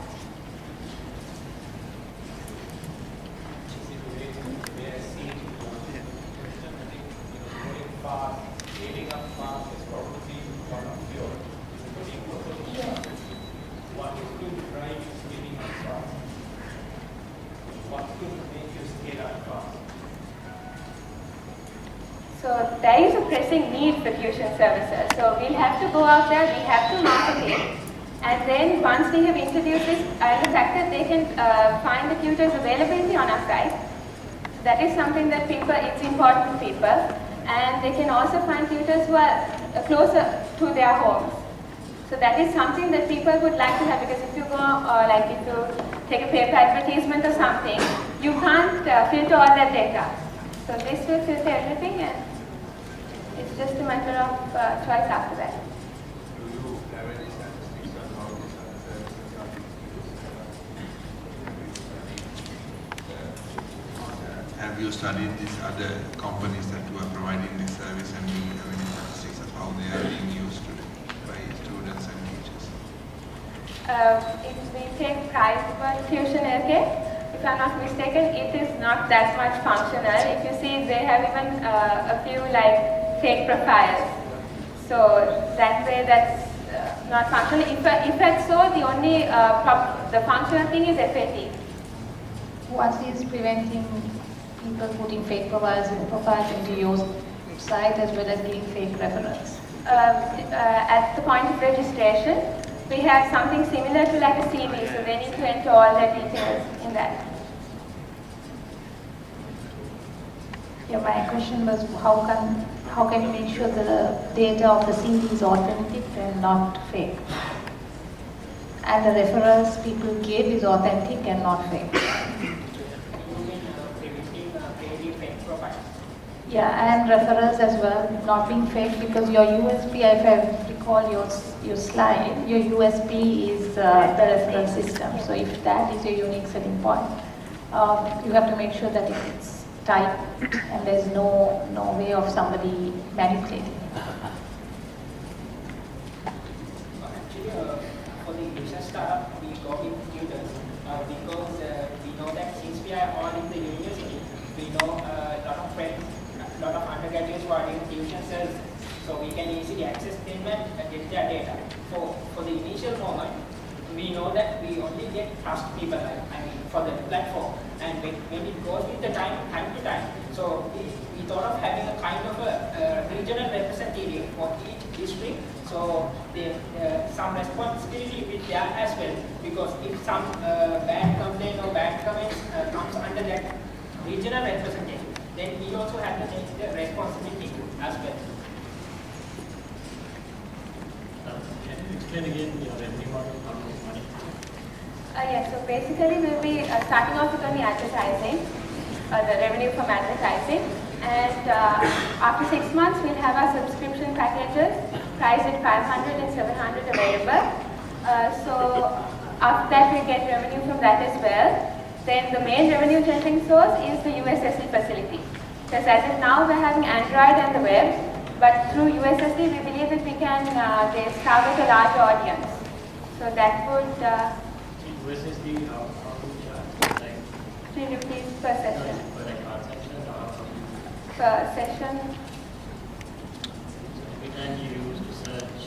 So there is a pressing need for tuition services. So we'll have to go out there, we have to market it. And then once we have introduced this, and the fact that they can find the tutors availability on our site, that is something that it's important to people. And they can also find tutors who are closer to their homes. So that is something that people would like to have, because if you go, if you take a paper advertisement or something, you can't filter all that data. So this will filter everything, and it's just a matter of choice after that. Do you have any statistics on how these other services are being used? Have you studied these other companies that were providing this service, and do you have any statistics of how they are being used today by students and teachers? If we take private tuition LK, if I'm not mistaken, it is not that much functional. If you see, they have even a few fake profiles. So that way, that's not functional. If that's so, the only the functional thing is FAT. What is preventing people putting fake profiles into your site as well as giving fake referrals? At the point of registration, we have something similar to like a CV, so they need to enter all their details in that. Yeah, my question was how can you make sure the data of the CV is authentic and not fake? And the referrals people give is authentic and not fake. Yeah, and referrals as well, not being fake, because your USP, if I recall your slide, your USP is the referral system. So if that is your unique selling point, you have to make sure that it's tight and there's no way of somebody manipulating it. Actually, for the business startup, we go with tutors because we know that since we are all in the university, we know a lot of friends, a lot of undergraduates who are doing tuition services, so we can easily access them and get their data. For the initial moment, we know that we only get trust people, for the platform, and when it goes with the time to time, so we thought of having a kind of a regional representative for each district, so some responsibility with that as well, because if some bad complaint or bad comments comes under that regional representative, then we also have to take the responsibility as well. Can you explain again your revenue model, how much money? Yes, so basically we'll be starting off with only advertising, the revenue from advertising, and after 6 months we'll have our subscription packages priced at 500 and 700 available. So after that we get revenue from that as well. Then the main revenue generating source is the USSD facility. Because as of now we're having Android and the web, but through USSD we believe that we can target a large audience. So that would USSD, how do you charge? Like ₹3 per session. for like art section or how do you? Per session, So every time you use to search,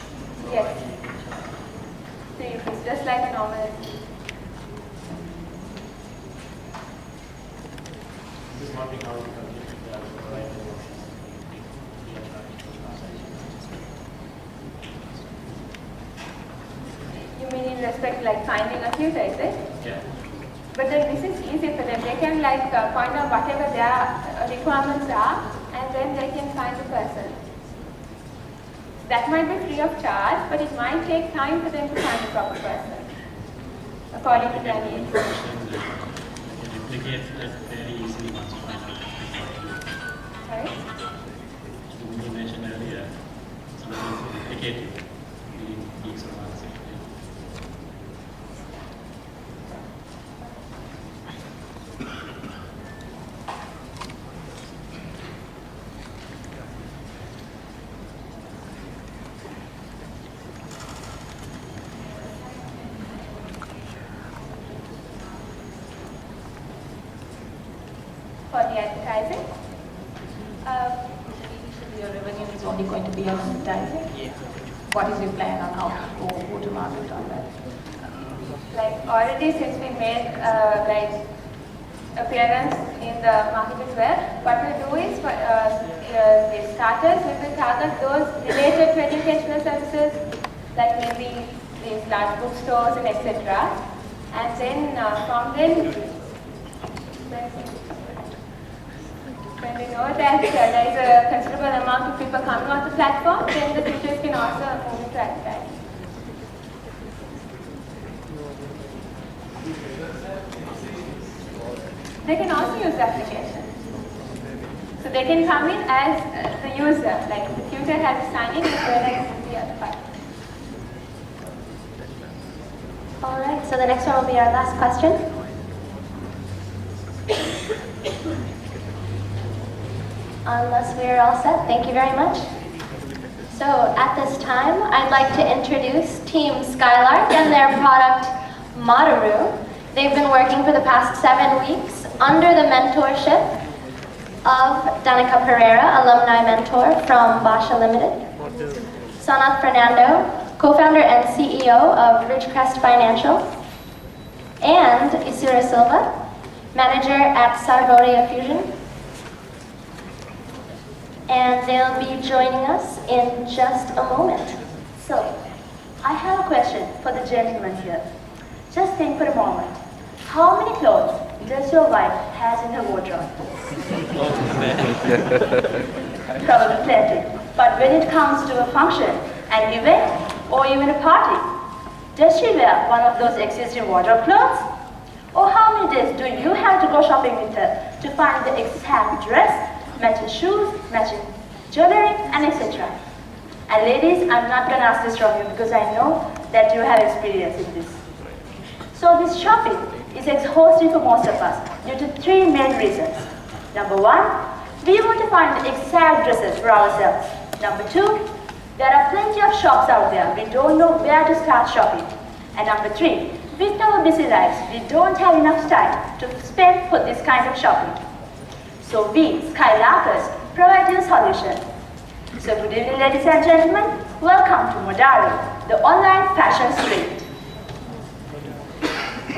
Yes. you can charge. ₹3, just like a normal. This is not being how you calculate the provider versus the charge for art section. You mean in respect to like finding a tutor, is it? Yeah. But then this is easy for them. They can point out whatever their requirements are, and then they can find the person. That might be free of charge, but it might take time for them to find the proper person, according to their needs. You can replicate that very easily once you find out what Sorry? you mentioned earlier. Somebody is replicating within weeks or months. For the advertising. Your revenue is only going to be on advertising. Yeah. What is your plan on how to go to market on that? Like already since we made appearance in the market as well, what we'll do is for the starters, we will target those related to educational services, like maybe these large bookstores and etc. And then from then, when we know that there is a considerable amount of people coming on the platform, then the teachers can also move into advertising. They can also use the application. So they can come in as the user, like the tutor has to sign in as well as the other part. All right, so the next one will be our last question. Unless we're all set, thank you very much. So at this time, I'd like to introduce Team Skylark and their product, Madaru. They've been working for the past 7 weeks under the mentorship of Danica Pereira, alumni mentor from Basha Limited, Sanath Fernando, co-founder and CEO of Ridgecrest Financial, and Isura Silva, manager at Sargoria Fusion. And they'll be joining us in just a moment. So, I have a question for the gentleman here. Just think for a moment. How many clothes does your wife has in her wardrobe? Probably plenty. But when it comes to a function, an event, or even a party, does she wear one of those existing wardrobe clothes? Or how many days do you have to go shopping with her to find the exact dress, matching shoes, matching jewelry, and etc.? And ladies, I'm not going to ask this from you because I know that you have experience in this. So this shopping is exhausting for most of us due to 3 main reasons. Number 1, we want to find the exact dresses for ourselves. Number 2, there are plenty of shops out there. We don't know where to start shopping. And number 3, with our busy lives, we don't have enough time to spend for this kind of shopping. So we, Skylarkers, provide you a solution. So good evening, ladies and gentlemen. Welcome to Madaru, the online fashion street.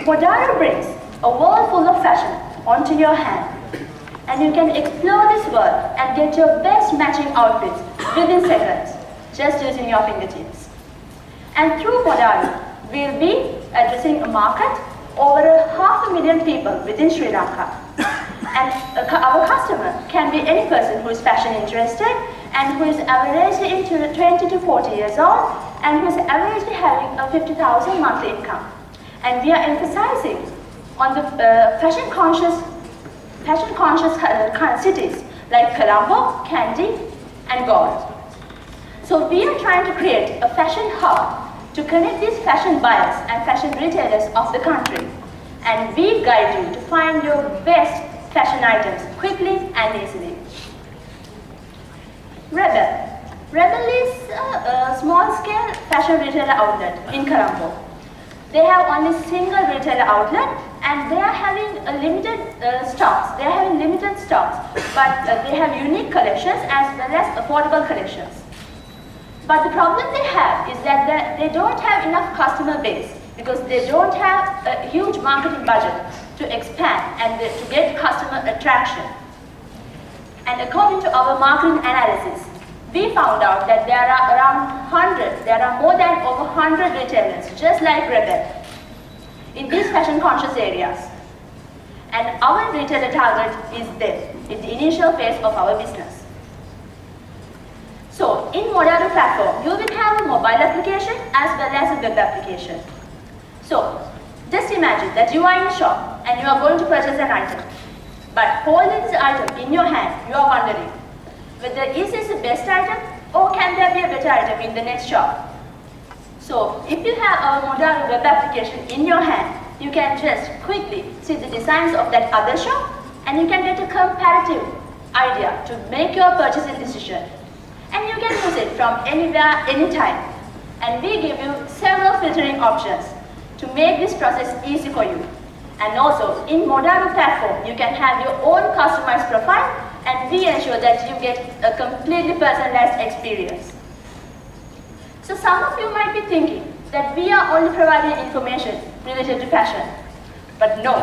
Madaru brings a world full of fashion onto your hand. And you can explore this world and get your best matching outfits within seconds, just using your fingertips. And through Madaru, we'll be addressing a market over 500,000 people within Sri Lanka. And our customer can be any person who is fashion interested and who is averagely into 20 to 40 years old and who is averagely having a 50,000 monthly income. And we are emphasizing on the fashion conscious cities like Colombo, Kandy, and Galle. So we are trying to create a fashion hub to connect these fashion buyers and fashion retailers of the country. And we guide you to find your best fashion items quickly and easily. Rebel. Rebel is a small-scale fashion retailer outlet in Colombo. They have only single retailer outlet and they are having a limited stocks. They are having limited stocks, but they have unique collections as well as affordable collections. But the problem they have is that they don't have enough customer base because they don't have a huge marketing budget to expand and to get customer attraction. And according to our marketing analysis, we found out that there are more than over 100 retailers just like Rebel in these fashion conscious areas. And our retailer target is them in the initial phase of our business. So in Madaru platform, you will have a mobile application as well as a web application. So just imagine that you are in a shop and you are going to purchase an item. But holding this item in your hand, you are wondering, whether is this the best item or can there be a better item in the next shop? So if you have our Madaru web application in your hand, you can just quickly see the designs of that other shop and you can get a comparative idea to make your purchasing decision. And you can use it from anywhere, anytime. And we give you several filtering options to make this process easy for you. And also in Madaru platform, you can have your own customized profile and we ensure that you get a completely personalized experience. So some of you might be thinking that we are only providing information related to fashion. But no,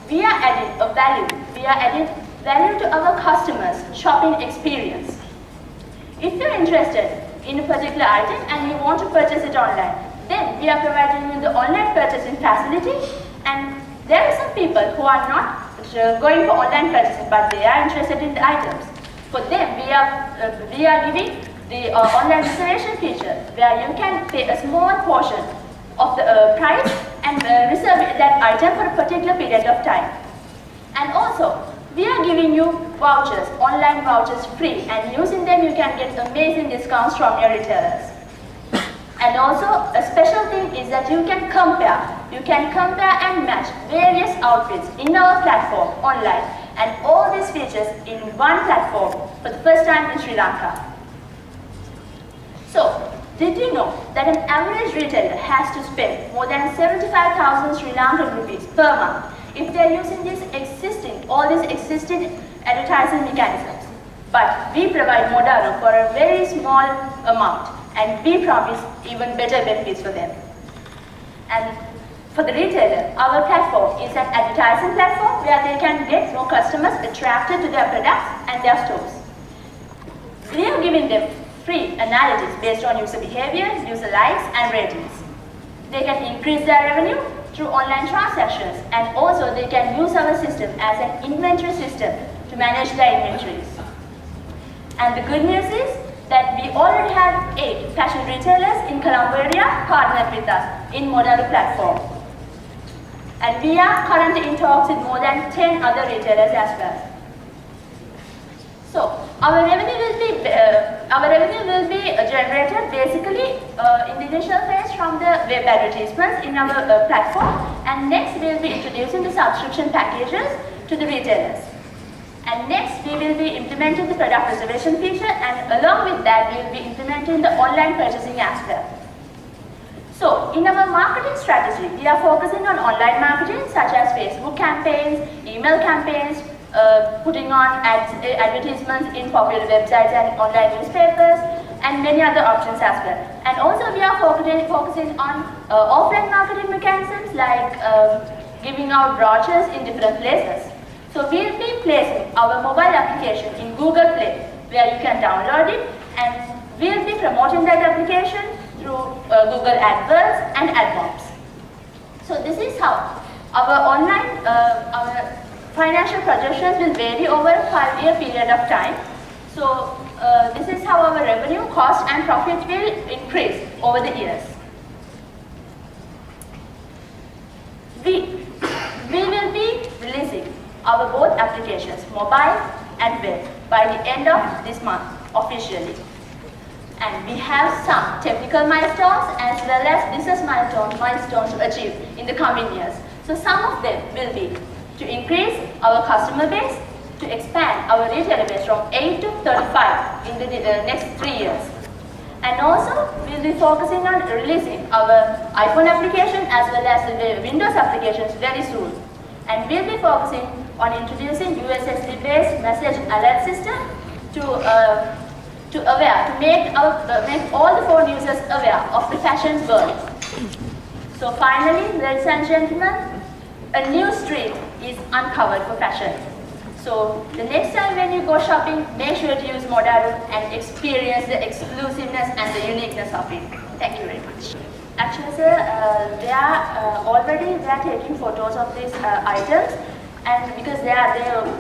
we are adding a value. We are adding value to our customers' shopping experience. If you're interested in a particular item and you want to purchase it online, then then we are providing you the online purchasing facility, and there are some people who are not going for online purchasing, but they are interested in the items. For them, we are giving the online reservation feature, where you can pay a small portion of the price and reserve that item for a particular period of time. And also, we are giving you vouchers, online vouchers free, and using them you can get amazing discounts from your retailers. And also, a special thing is that you can compare and match various outfits in our platform online, and all these features in one platform for the first time in Sri Lanka. So, did you know that an average retailer has to spend more than 75,000 Sri Lankan rupees per month if they are using all these existing advertising mechanisms? But we provide Modaro for a very small amount, and we promise even better benefits for them. And for the retailer, our platform is an advertising platform where they can get more customers attracted to their products and their stores. We are giving them free analytics based on user behavior, user likes, and ratings. They can increase their revenue through online transactions, and also they can use our system as an inventory system to manage their inventories. And the good news is that we already have 8 fashion retailers in Colombo area partnered with us in Modaro platform. And we are currently in talks with more than 10 other retailers as well. So our revenue will be generated basically in the initial phase from the web advertisements in our platform, and next we will be introducing the subscription packages to the retailers. And next we will be implementing the product reservation feature, and along with that we will be implementing the online purchasing as well. So in our marketing strategy, we are focusing on online marketing such as Facebook campaigns, email campaigns, putting on advertisements in popular websites and online newspapers, and many other options as well. And also we are focusing on offline marketing mechanisms like giving out brochures in different places. So we will be placing our mobile application in Google Play, where you can download it, and we will be promoting that application through Google AdWords and AdMobs. So this is how our online our financial projections will vary over a 5-year period of time. So this is how our revenue, cost, and profit will increase over the years. We will be releasing our both applications, mobile and web, by the end of this month officially. And we have some technical milestones as well as business milestones to achieve in the coming years. So some of them will be to increase our customer base, to expand our retailer base from 8 to 35 in the next 3 years. And also, we will be focusing on releasing our iPhone application as well as the Windows applications very soon. And we will be focusing on introducing USSD-based message alert system to make all the phone users aware of the fashion world. So finally, ladies and gentlemen, a new street is uncovered for fashion. So the next time when you go shopping, make sure to use Modaro and experience the exclusiveness and the uniqueness of it. Thank you very much. Actually, sir, they are taking photos of these items, and because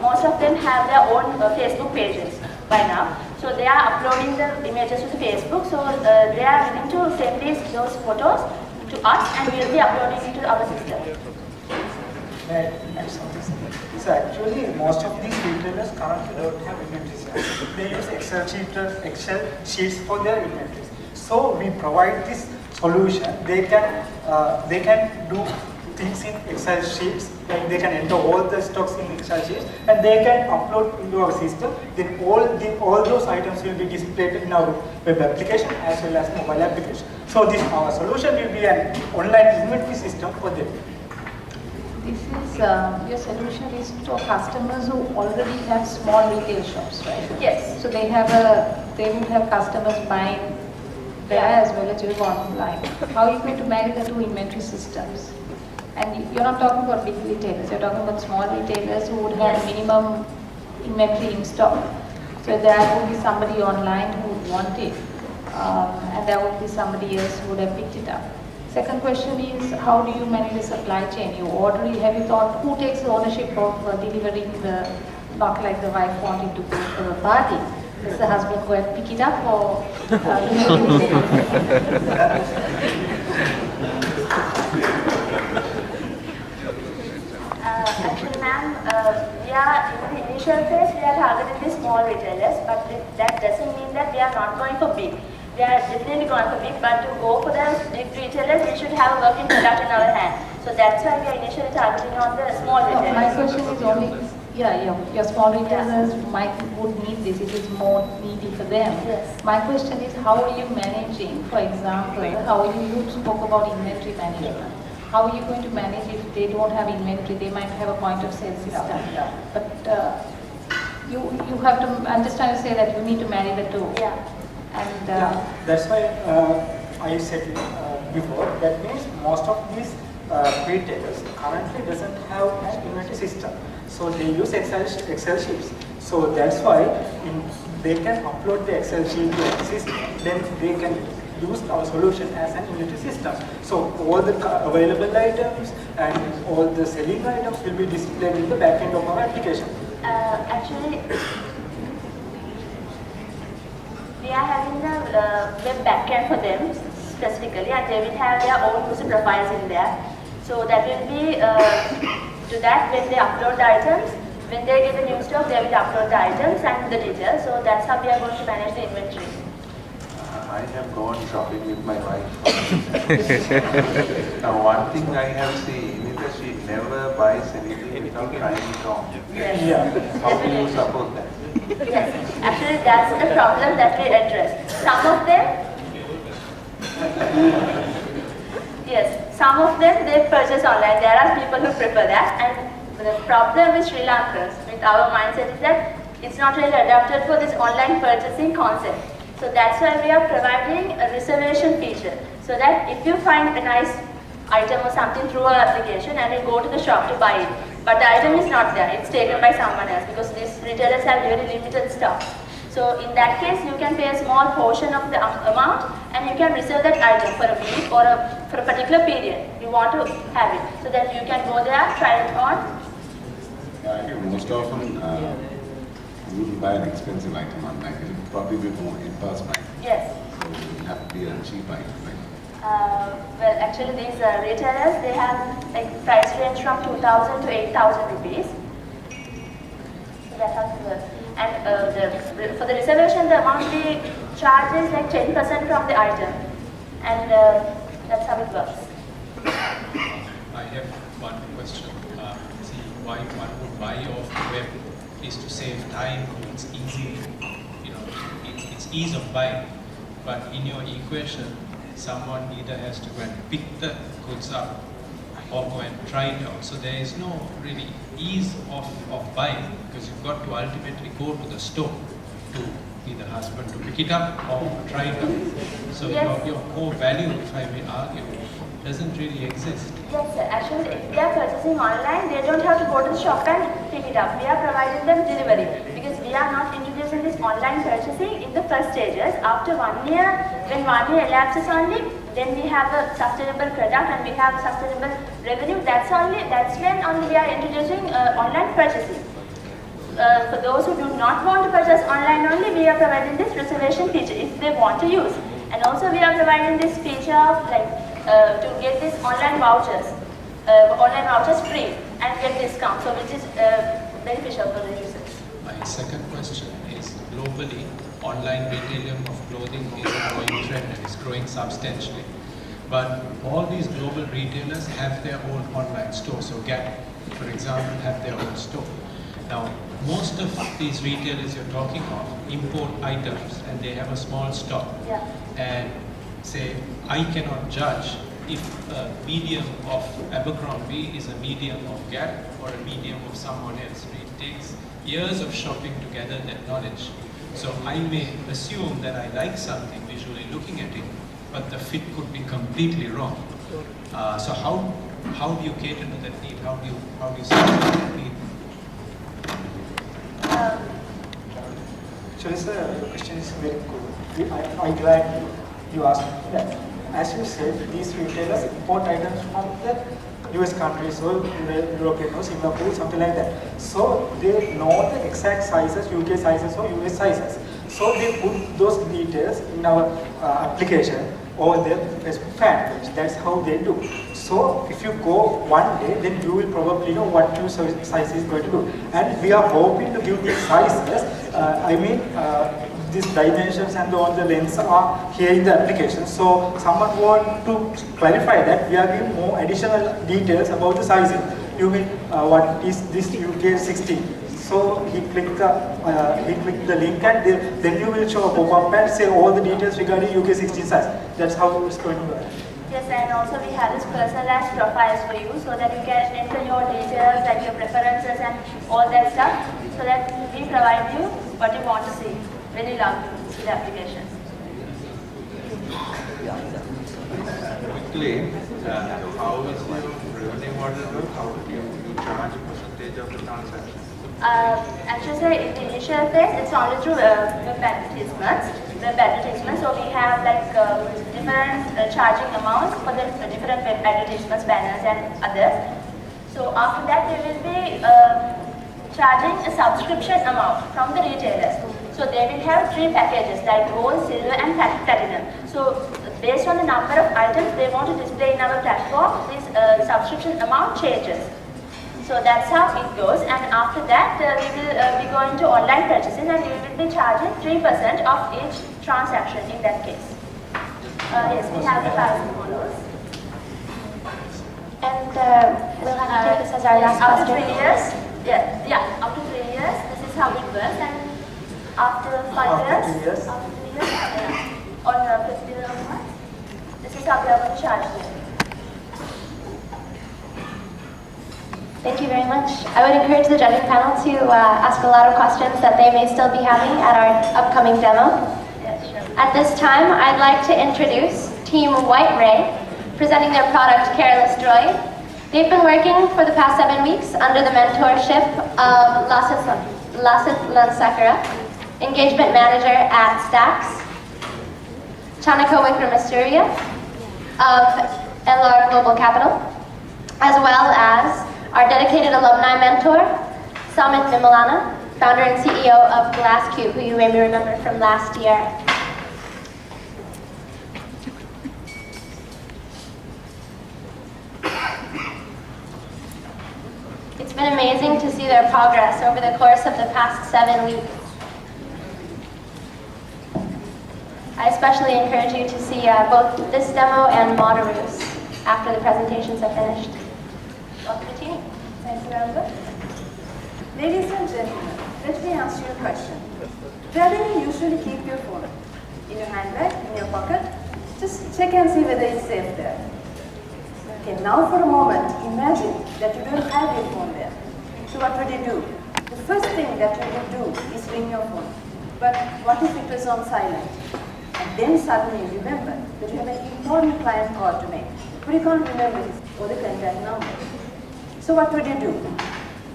most of them have their own Facebook pages by now. So they are uploading the images to the Facebook. So they are willing to send those photos to us, and we will be uploading it to our system. So actually, most of these retailers currently don't have inventories. They use Excel sheets for their inventories. So we provide this solution. They can do things in Excel sheets, like they can enter all the stocks in Excel sheets, and they can upload into our system. Then all those items will be displayed in our web application as well as mobile application. So our solution will be an online inventory system for them. This is your solution is to customers who already have small retail shops, right? Yes. So they would have customers buying there as well as online. How are you going to marry the two inventory systems? And you're not talking about big retailers, you're talking about small retailers who would have minimum inventory in stock. So there would be somebody online who would want it, and there would be somebody else who would have picked it up. Second question is, how do you manage the supply chain? You order, have you thought who takes the ownership of delivering the, not like the wife wanting to go for a party? Does the husband go and pick it up or? Actually, ma'am, we are in the initial phase, we are targeting the small retailers, but that doesn't mean that we are not going for big. We are definitely going for big, but to go for the big retailers, we should have a working product in our hand. So that's why we are initially targeting on the small retailers. My question is only, your small retailers would need this, it is more needy for them. Yes. My question is, how are you managing, for example, you spoke about inventory management. How are you going to manage if they don't have inventory? They might have a point of sale system. But you have to understand and say that you need to marry the two. Yeah. And that's why I said before, that means most of these retailers currently doesn't have an inventory system. So they use Excel sheets. So that's why they can upload the Excel sheet to the system. Then they can use our solution as an inventory system. So all the available items and all the selling items will be displayed in the back end of our application. Actually, we are having the web backend for them specifically, and they will have their own user profiles in there. So that will be to that when they upload the items, when they get the new stock, they will upload the items and the details. So that's how we are going to manage the inventory. I have gone shopping with my wife. Now, one thing I have seen is that she never buys anything without trying it on. Yes. Yeah. How do you support that? Yes, actually that's a problem that we address. Some of them they purchase online. There are people who prefer that, and the problem with Sri Lankans, with our mindset, is that it's not really adapted for this online purchasing concept. So that's why we are providing a reservation feature, so that if you find a nice item or something through our application and you go to the shop to buy it, but the item is not there, it's taken by someone else because these retailers have very limited stock. So in that case, you can pay a small portion of the amount and you can reserve that item for a week or for a particular period you want to have it, so that you can go there, try it on. I think most often you will buy an expensive item online. It will probably be more impulse buying. Yes. So it will have to be a cheap item, right? Well, actually these retailers, they have like price range from 2,000 to 8,000 rupees. So that's how it works. And for the reservation, the amount we charge is like 10% from the item. And that's how it works. I have one question. See, why one would buy off the web is to save time. It's easy, it's ease of buying. But in your equation, someone either has to go and pick the goods up or go and try it out. So there is no really ease of buying, because you've got to ultimately go to the store to be the husband to pick it up or try it out. So yes. your core value, if I may argue, doesn't really exist. Yes, sir. Actually, if they are purchasing online, they don't have to go to the shop and pick it up. We are providing them delivery, because we are not introducing this online purchasing in the first stages. After 1 year, when 1 year elapses only, then we have a sustainable product and we have sustainable revenue. That's when only we are introducing online purchasing. For those who do not want to purchase online only, we are providing this reservation feature if they want to use. And also we are providing this feature of to get this online vouchers free and get discount, so which is beneficial for the users. My second question is, globally, online retailing of clothing is a growing trend and is growing substantially. But all these global retailers have their own online store. So Gap, for example, have their own store. Now, most of these retailers you're talking of import items and they have a small stock. Yeah. And say, I cannot judge if a medium of Abercrombie is a medium of Gap or a medium of someone else. It takes years of shopping to gather that knowledge. So I may assume that I like something visually looking at it, but the fit could be completely wrong. So how do you cater to that need? How do you solve that need? Actually, sir, your question is very good. I'm glad you asked that. as you said, these retailers import items from the US countries or European or Singapore, something like that. So they know the exact sizes, UK sizes or US sizes. So they put those details in our application or their Facebook fan page. That's how they do. So if you go one day, then you will probably know what your size is going to do. And we are hoping to give these sizes, these dimensions and all the lengths are here in the application. So someone want to clarify that, we are giving more additional details about the sizing. You mean what is this UK 16? So he clicked the link and then you will show a pop-up and say all the details regarding UK 16 size. That's how it's going to work. Yes, and also we have this personalized profiles for you so that you can enter your details and your preferences and all that stuff so that we provide you what you want to see. Really love to see the application. Quickly, how is your revenue model work? How do you charge a percentage of the transaction? Actually, sir, in the initial phase, it's only through web advertisements. So we have like different charging amounts for the different web advertisements, banners, and others. So after that, we will be charging a subscription amount from the retailers. So they will have 3 packages like gold, silver, and platinum. So based on the number of items they want to display in our platform, this subscription amount changes. So that's how it goes, and after that we will be going to online purchases and we will be charging 3% of each transaction in that case. Yes, we have the pricing models. And we'll have to take this as our last after question. 3 years, after 3 years, this is how it works, and after 5 years, on 50 months, this is how we are going to charge you. Thank you very much. I would encourage the judging panel to ask a lot of questions that they may still be having at our upcoming demo. At this time, I'd like to introduce Team White Ray, presenting their product, Careless Droid. They've been working for the past 7 weeks under the mentorship of Lasit Lansakura, Engagement Manager at Stax, Chanaka Wickramasuriya of LR Global Capital, as well as our dedicated alumni mentor, Samit Vimalana, founder and CEO of GlassCube, who you may remember from last year. It's been amazing to see their progress over the course of the past 7 weeks. I especially encourage you to see both this demo and Moderoos after the presentations are finished. Welcome to team. Thank you, Albert. Ladies and gentlemen, let me ask you a question. Where do you usually keep your phone? In your handbag? In your pocket? Just check and see whether it's safe there. Okay, now for a moment, imagine that you don't have your phone there. So what would you do? The first thing that you would do is ring your phone. But what if it was on silent? And then suddenly you remember that you have an important client call to make, but you can't remember his or the contact number. So what would you do?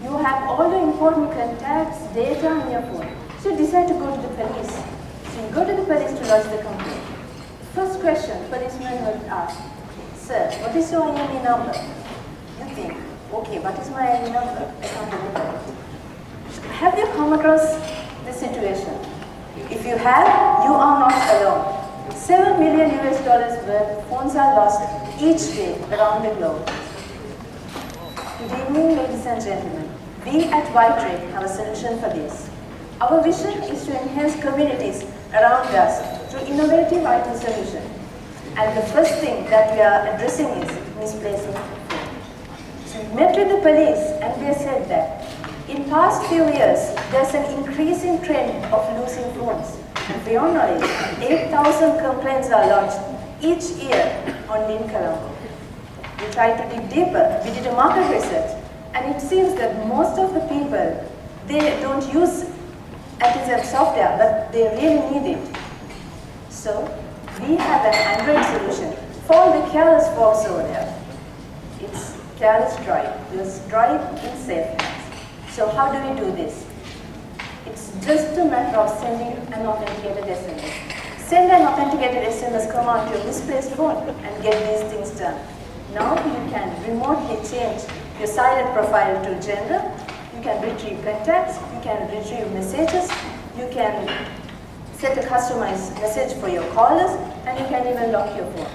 You have all the important contacts, data on your phone. So you decide to go to the police. So you go to the police to lodge the complaint. First question, policeman would ask, sir, what is your IME number? You think, okay, what is my IME number? I can't remember it. Have you come across this situation? If you have, you are not alone. $7 million worth of phones are lost each day around the globe. Good evening, ladies and gentlemen. We at White Ray have a solution for this. Our vision is to enhance communities around us through innovative IT solutions. And the first thing that we are addressing is misplacing phone. So we met with the police and they said that in past few years, there's an increasing trend of losing phones. And for your knowledge, 8,000 complaints are lodged each year only in Colombo. We tried to dig deeper. We did a market research, and it seems that most of the people, they don't use anti-theft software, but they really need it. So we have an Android solution for the careless folks over there. It's Careless Droid. This Droid in safe hands. So how do we do this? It's just a matter of sending an authenticated SMS. Send an authenticated SMS command to your misplaced phone and get these things done. Now you can remotely change your silent profile to general. You can retrieve contacts, you can retrieve messages, you can set a customized message for your callers, and you can even lock your phone.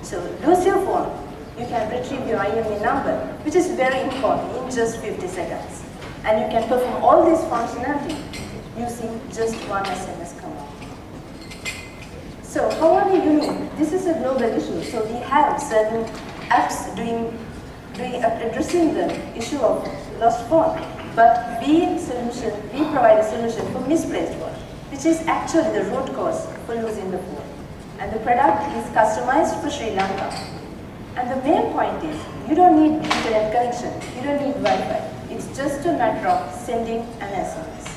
So lose your phone, you can retrieve your IME number, which is very important, in just 50 seconds. And you can perform all this functionality using just one SMS command. So how are we unique? This is a global issue. So we have certain apps addressing the issue of lost phone. But we provide a solution for misplaced phone, which is actually the root cause for losing the phone. And the product is customized for Sri Lanka. And the main point is, you don't need internet connection, you don't need Wi-Fi. It's just a matter of sending an SMS.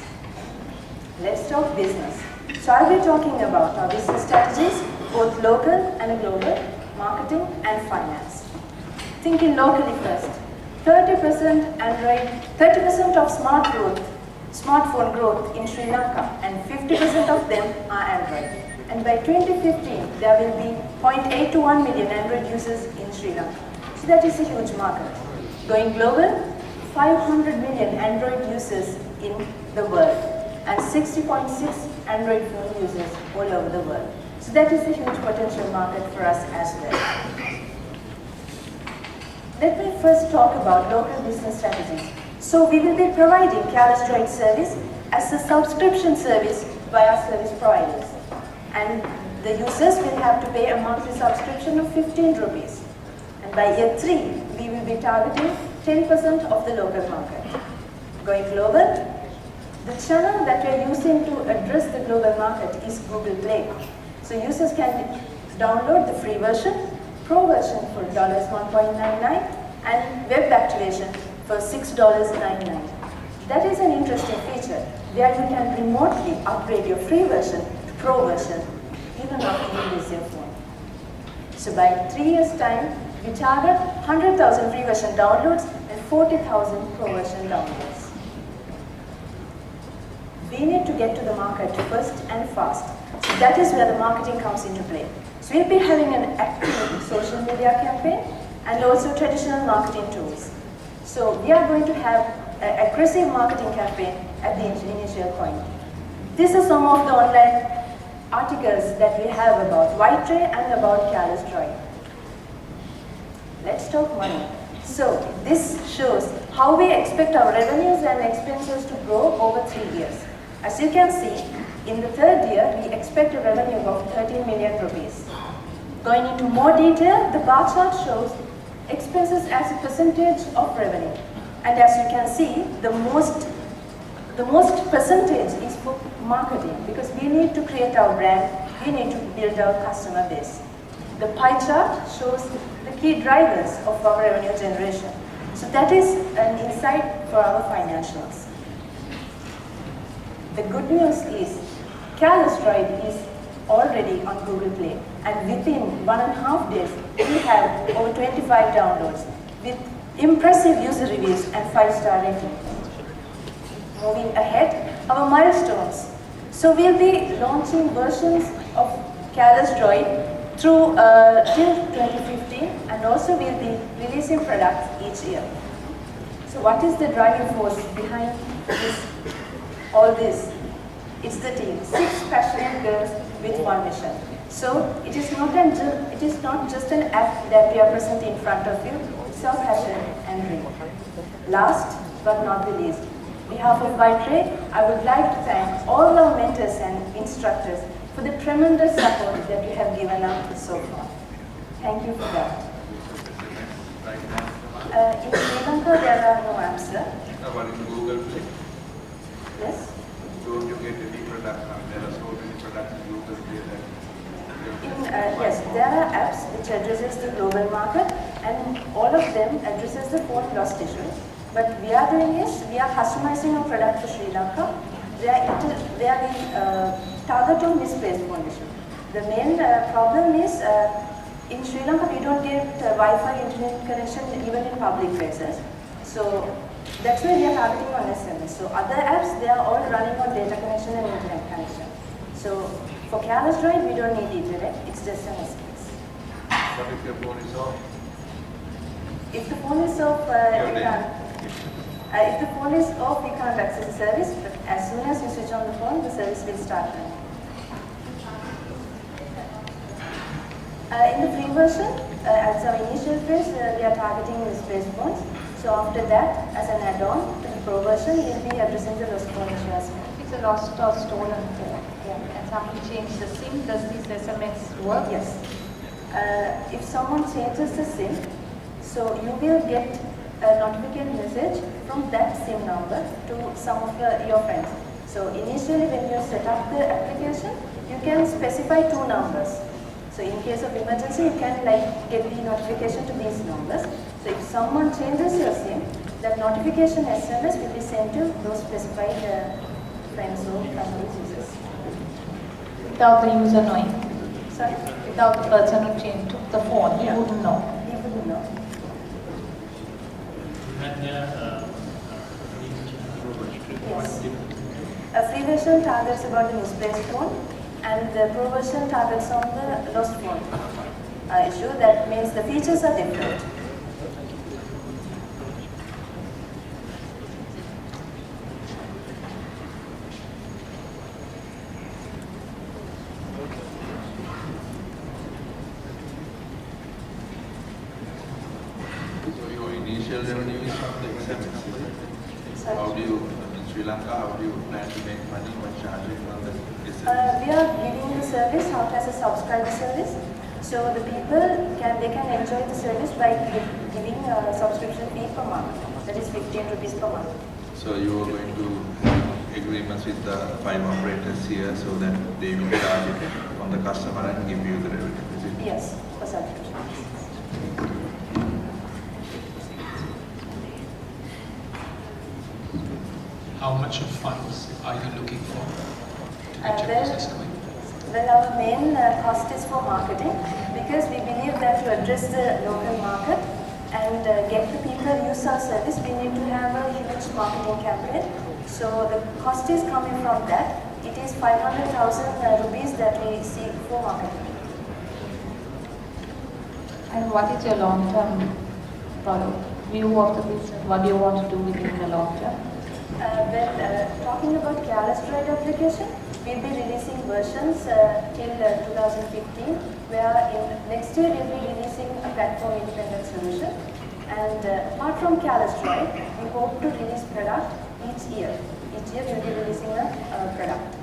Let's talk business. So I'll be talking about our business strategies, both local and global, marketing and finance. Thinking locally first. 30% of smartphone growth in Sri Lanka, and 50% of them are Android. And by 2015, there will be 0.8 to 1 million Android users in Sri Lanka. So that is a huge market. Going global, 500 million Android users in the world, and 60.6 Android phone users all over the world. So that is a huge potential market for us as well. Let me first talk about local business strategies. So we will be providing Careless Droid service as a subscription service by our service providers. And the users will have to pay a monthly subscription of 15 rupees. And by year 3, we will be targeting 10% of the local market. Going global, the channel that we are using to address the global market is Google Play. So users can download the free version, Pro version for $1.99, and web activation for $6.99. That is an interesting feature where you can remotely upgrade your free version to Pro version even after you lose your phone. So by 3 years' time, we target 100,000 free version downloads and 40,000 Pro version downloads. We need to get to the market first and fast. So that is where the marketing comes into play. So we'll be having an active social media campaign and also traditional marketing tools. So we are going to have an aggressive marketing campaign at the initial point. These are some of the online articles that we have about Whitetray and about Careless Droid. Let's talk money. So this shows how we expect our revenues and expenses to grow over 3 years. As you can see, in the 3rd year, we expect a revenue of 13 million rupees. Going into more detail, the bar chart shows expenses as a percentage of revenue. And as you can see, the most percentage is for marketing, because we need to create our brand, we need to build our customer base. The pie chart shows the key drivers of our revenue generation. So that is an insight for our financials. The good news is, Careless Droid is already on Google Play, and within 1.5 days, we have over 25 downloads with impressive user reviews and 5-star rating. Moving ahead, our milestones. So we'll be launching versions of Careless Droid through till 2015, and also we'll be releasing products each year. So what is the driving force behind all this? It's the team, 6 passionate girls with one mission. So it is not just an app that we are presenting in front of you, it's our passion and dream. Last but not the least, on behalf of Whitetray, I would like to thank all our mentors and instructors for the tremendous support that you have given us so far. Thank you for that. In Sri Lanka, there are no apps, sir. But in Google Play, Yes? don't you get any product? There are so many products in Google Play that Yes, there are apps which addresses the global market, and all of them addresses the phone lost issue. But we are doing is, we are customizing our product for Sri Lanka. They are target on misplaced phone issue. The main problem is, in Sri Lanka we don't get Wi-Fi internet connection even in public places. So that's why we are targeting on SMS. So other apps, they are all running on data connection and internet connection. So For careless drive, we don't need ethernet, it's just an SPS. What if your phone is off? If the phone is off, if the phone is off, you can't access the service, but as soon as you switch on the phone, the service will start running. In the free version, as our initial phase, we are targeting misplaced phones. So after that, as an add-on to the Pro version, we'll be addressing the lost phone issue as well. It's a lost or stolen phone. Yeah. And somebody changed the SIM. Does this SMS work? Yes. If someone changes the SIM, so you will get a notification message from that SIM number to some of your friends. So initially when you set up the application, you can specify 2 numbers. So in case of emergency, you can get the notification to these numbers. So if someone changes your SIM, that notification SMS will be sent to those specified friends or family users. Without the user knowing. Sorry? Without the person who took the phone, he wouldn't know. He wouldn't know. Yes. A free version targets about the misplaced phone, and the Pro version targets on the lost phone issue. That means the features are different. So your initial revenue is from the SMS. How do you, in Sri Lanka, how do you plan to make money by charging on the SMS? We are giving the service out as a subscriber service. So the people can enjoy the service by giving a subscription fee per month. That is 15 rupees per month. So you are going to have agreements with the 5 operators here so that they will charge it on the customer and give you the revenue, is it? Yes, for subscription. How much of funds are you looking for to get your business going? Well, our main cost is for marketing, because we believe that to address the local market and get the people use our service, we need to have a huge marketing campaign. So the cost is coming from that. It is 500,000 rupees that we seek for marketing. And what is your long-term view of the business? What do you want to do within the long term? Talking about careless drive application, we'll be releasing versions till 2015, where in next year we'll be releasing a platform independent solution. And apart from careless drive, we hope to release product each year. Each year we'll be releasing a product.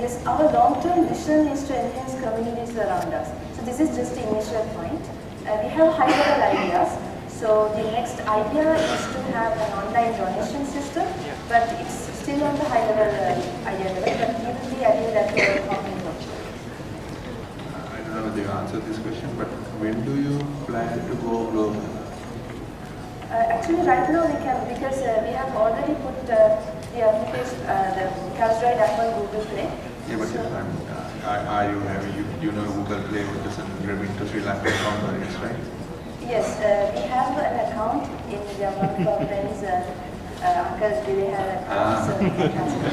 Yes, our long-term vision is to enhance communities around us. So this is just the initial point. We have high-level ideas. So the next idea is to have an online donation system, but it's still on the high-level idea level, but we will be adding that to our company. I don't know whether you answered this question, but when do you plan to go global? Actually, right now we can, because we have already put the application, the CashRide app on Google Play. Yeah, but are you having, you know Google Play with the revenue to Sri Lankan companies, right? Yes, we have an account in one of our friends, uncles, they have an account, so we can transfer.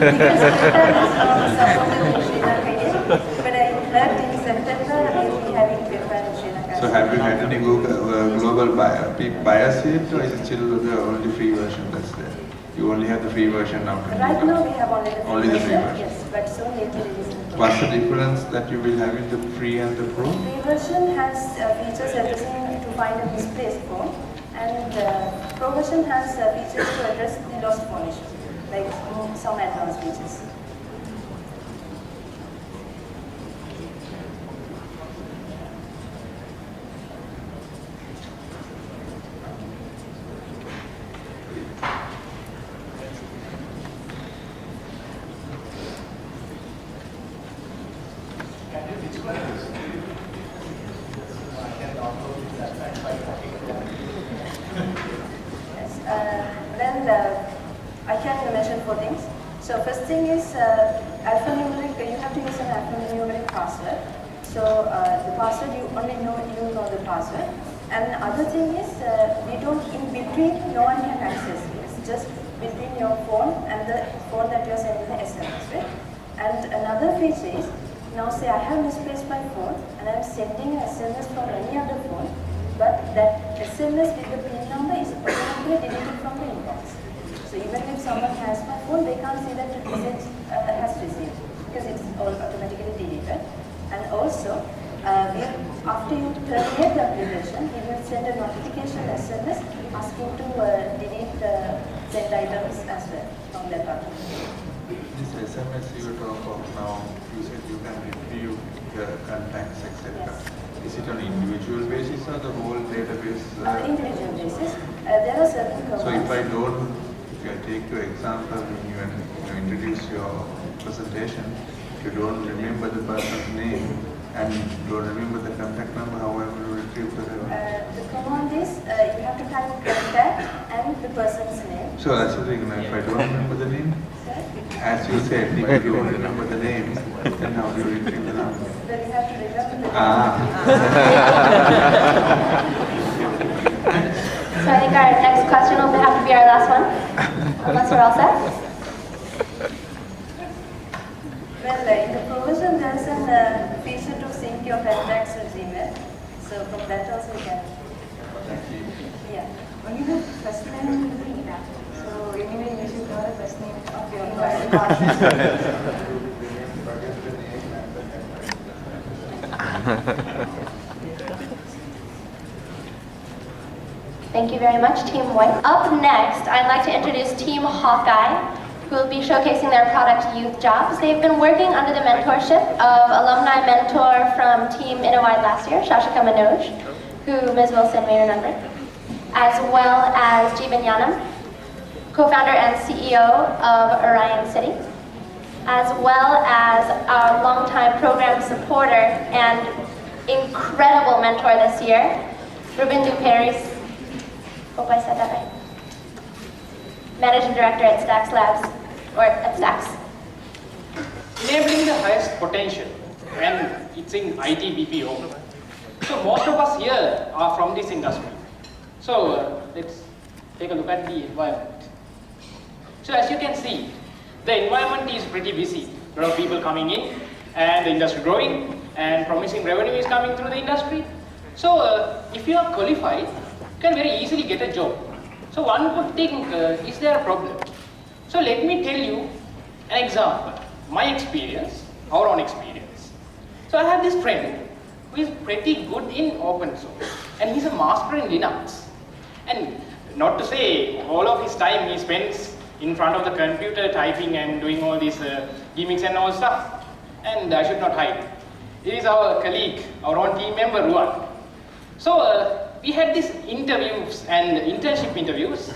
Because PayPal is not supported in Sri Lanka, but I heard in September we will be having PayPal in Sri Lanka. So have you had any global buyers yet, or is it still the only free version that's there? You only have the free version now? Right now we have only the free version. Version. Yes, but soon we'll be releasing. What's the difference that you will have in the free and the pro? Free version has features addressing to find a misplaced phone, and Pro version has features to address the lost phone issue, like some advanced features. I can mention 4 things. So first thing is alphanumeric. You have to use an alphanumeric password. So the password you only know the password. And other thing is we don't in between. No one can access. It's just between your phone and the phone that you're sending the SMS with. And another feature is, now say I have misplaced my phone and I'm sending an SMS from any other phone, but that SMS with the PIN number is automatically deleted from the inbox. So even if someone has my phone, they can't see that the message has received because it's all automatically deleted. And also, after you terminate the application, he will send a notification SMS asking to delete sent items as well from that application. This SMS you talk of now, you said you can review the contacts, etc. Is it on individual basis or the whole database? On individual basis, there are certain commands. So if I take your example when you introduce your presentation, if you don't remember the person's name and don't remember the contact number, however you retrieve the the command is you have to type contact and the person's name. So that's the thing, if I don't remember the name, as you said, if you don't remember the name, then how do you retrieve the number? Then you have to remember the name. So I think our next question will have to be our last one, unless we're all set. Well, in the provision there is a feature to sync your contacts with Gmail. So from that also you can. Yeah. Only the first name will be email. So anyway, you should know the first name of your partner. Thank you very much, Team White. Up next, I'd like to introduce Team Hawkeye, who will be showcasing their product Youth Jobs. They've been working under the mentorship of alumni mentor from Team Innowide last year, Shashika Manoj, who Ms. Wilson may remember, as well as Jeevan Yanam, co-founder and CEO of Orion City, as well as our longtime program supporter and incredible mentor this year, Rubindu Paris. Hope I said that right. Managing Director at Stax Labs, or at Stax. Enabling the highest potential, and it's in IT BPO. So most of us here are from this industry. So let's take a look at the environment. So as you can see, the environment is pretty busy. A lot of people coming in, and the industry growing, and promising revenue is coming through the industry. So if you are qualified, you can very easily get a job. So one would think, is there a problem? So let me tell you an example, my experience, our own experience. So I have this friend who is pretty good in open source, and he's a master in Linux. And not to say all of his time he spends in front of the computer typing and doing all these gimmicks and all stuff. And I should not hide. He is our colleague, our own team member, Ruan. So we had these interviews and internship interviews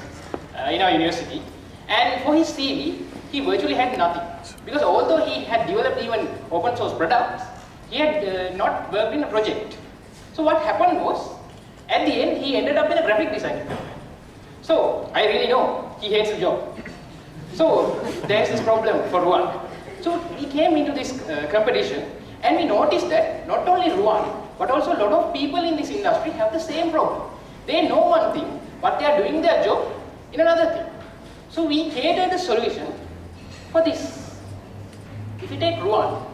in our university, and for his CV, he virtually had nothing. Because although he had developed even open source products, he had not worked in a project. So what happened was, at the end, he ended up in a graphic design. So I really know he hates the job. So there's this problem for Ruan. So he came into this competition, and we noticed that not only Ruan, but also a lot of people in this industry have the same problem. They know one thing, but they are doing their job in another thing. So we created a solution for this. If you take Ruan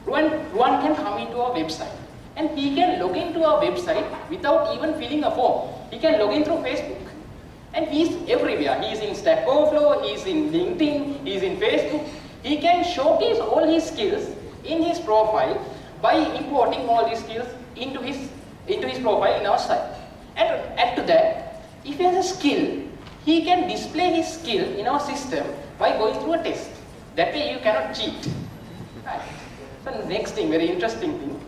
can come into our website, and he can log into our website without even filling a form. He can log in through Facebook. And he's everywhere. He's in Stack Overflow, he's in LinkedIn, he's in Facebook. He can showcase all his skills in his profile by importing all these skills into his profile in our site. And add to that, if he has a skill, he can display his skill in our system by going through a test. That way you cannot cheat. Right. So the next thing, very interesting thing,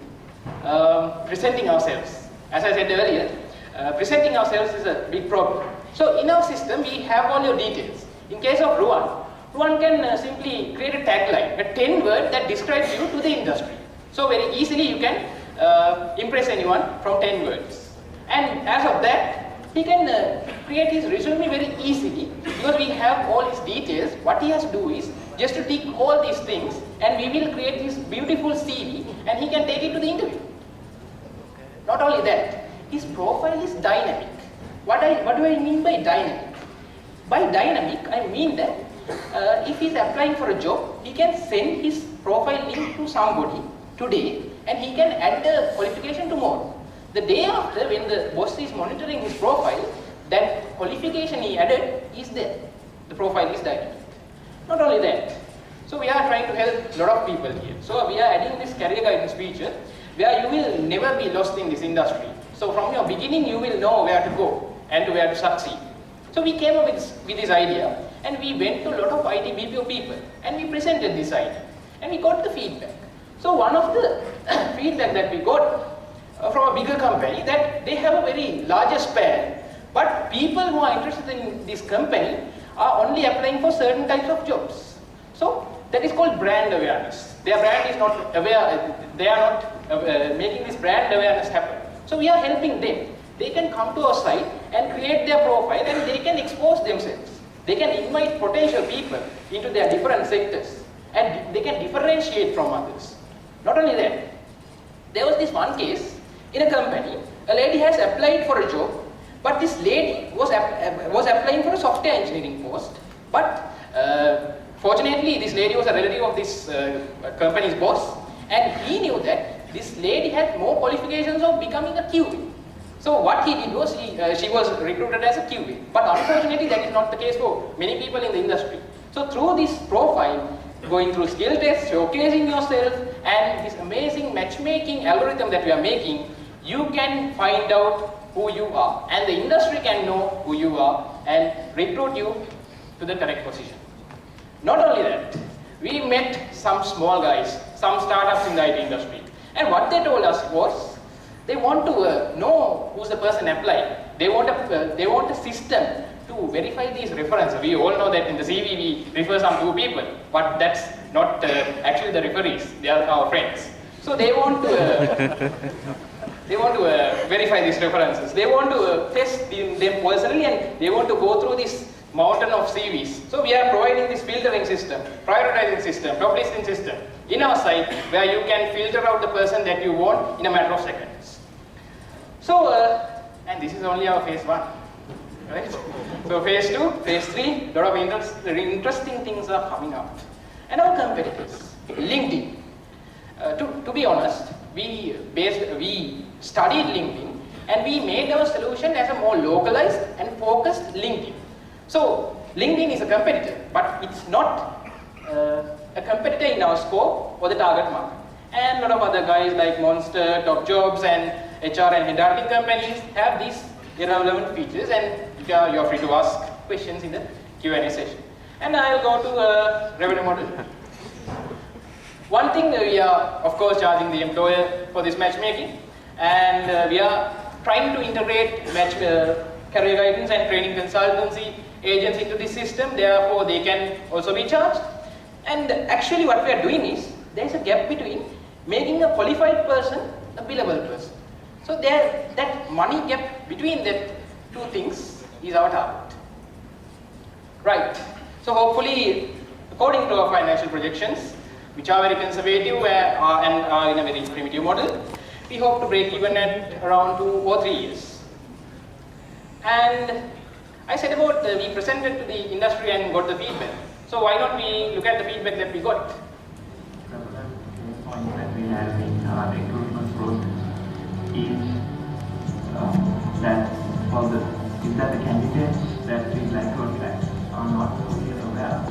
presenting ourselves. As I said earlier, presenting ourselves is a big problem. So in our system, we have all your details. In case of Ruan can simply create a tagline, a 10-word that describes you to the industry. So very easily you can impress anyone from 10 words. And as of that, he can create his resume very easily because we have all his details. What he has to do is just to tick all these things, and we will create his beautiful CV, and he can take it to the interview. Not only that, his profile is dynamic. What do I mean by dynamic? By dynamic, I mean that if he's applying for a job, he can send his profile link to somebody today and he can add the qualification tomorrow. The day after, when the boss is monitoring his profile, that qualification he added is there. The profile is dynamic. Not only that, so we are trying to help a lot of people here. So we are adding this career guidance feature where you will never be lost in this industry. So from your beginning, you will know where to go and where to succeed. So we came up with this idea and we went to a lot of IT BPO people and we presented this idea and we got the feedback. So one of the feedback that we got from a bigger company that they have a very larger span, but people who are interested in this company are only applying for certain types of jobs. So that is called brand awareness. Their brand is not aware, they are not making this brand awareness happen. So we are helping them. They can come to our site and create their profile and they can expose themselves. They can invite potential people into their different sectors and they can differentiate from others. Not only that, there was this one case in a company, a lady has applied for a job, but this lady was applying for a software engineering post, but fortunately this lady was a relative of this company's boss and he knew that this lady had more qualifications of becoming a QA. So what he did was, she was recruited as a QA. But unfortunately that is not the case for many people in the industry. So through this profile, going through skill tests, showcasing yourself, and this amazing matchmaking algorithm that we are making, you can find out who you are. And the industry can know who you are and recruit you to the correct position. Not only that, we met some small guys, some startups in the IT industry. And what they told us was, they want to know who's the person applying. They want a system to verify these references. We all know that in the CV we refer some 2 people, but that's not actually the referees. They are our friends. So they want to verify these references. They want to test them personally, and they want to go through this mountain of CVs. So we are providing this filtering system, prioritizing system, top listing system in our site where you can filter out the person that you want in a matter of seconds. So, and this is only our phase 1, right? So phase 2, phase 3, a lot of interesting things are coming out. And our competitors, LinkedIn. To be honest, we studied LinkedIn and we made our solution as a more localized and focused LinkedIn. So LinkedIn is a competitor, but it's not a competitor in our scope or the target market. And a lot of other guys like Monster, Top Jobs, and HR and headhunting companies have these irrelevant features, and you're free to ask questions in the Q&A session. And I'll go to revenue model. One thing, we are of course charging the employer for this matchmaking, and we are trying to integrate career guidance and training consultancy agents into this system, therefore they can also be charged. And actually what we are doing is, there is a gap between making a qualified person a billable person. So that money gap between that 2 things is our target. Right, so hopefully according to our financial projections, which are very conservative and are in a very primitive model, we hope to break even at around 2 or 3 years. And I said about we presented to the industry and got the feedback. So why not we look at the feedback that we got? The point that we have in our recruitment process is that the candidates that we like to attract are not fully aware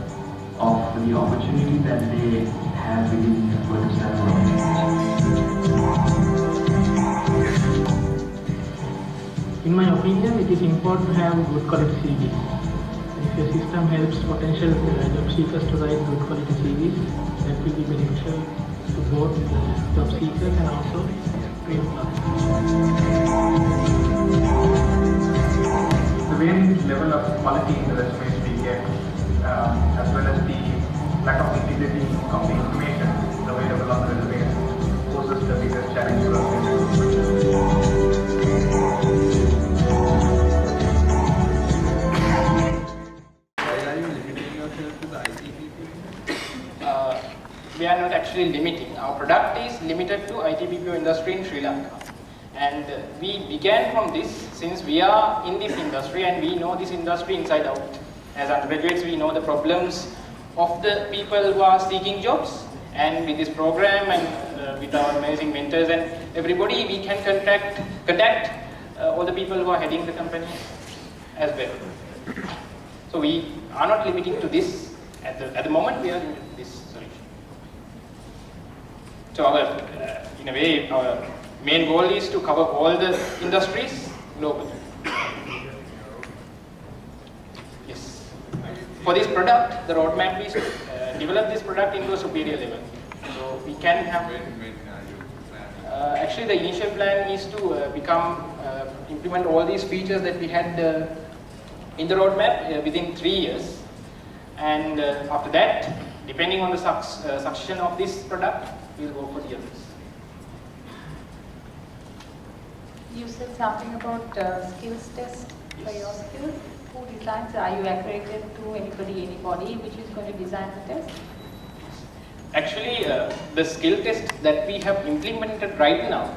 of the opportunity that they have within the vertical organization. In my opinion, it is important to have good quality CVs. If your system helps potential job seekers to write good quality CVs, that will be beneficial to both job seekers and also to employers. The various level of quality in the resumes we get, as well as the lack of integrity of the information available on the resume, poses the biggest challenge for us in recruitment. We are not actually limiting. Our product is limited to IT BPO industry in Sri Lanka. And we began from this since we are in this industry and we know this industry inside out. As undergraduates, we know the problems of the people who are seeking jobs, and with this program and with our amazing mentors and everybody, we can contact all the people who are heading the company as well. So we are not limiting to this. At the moment, we are limited to this solution. So in a way, our main goal is to cover all the industries globally. Yes. For this product, the roadmap is to develop this product into a superior level. So we can have. Actually, the initial plan is to implement all these features that we had in the roadmap within 3 years. And after that, depending on the succession of this product, we'll go for the others. You said something about skills test for your skills. Who designs? Are you accredited to anybody which is going to design the test? Actually, the skill tests that we have implemented right now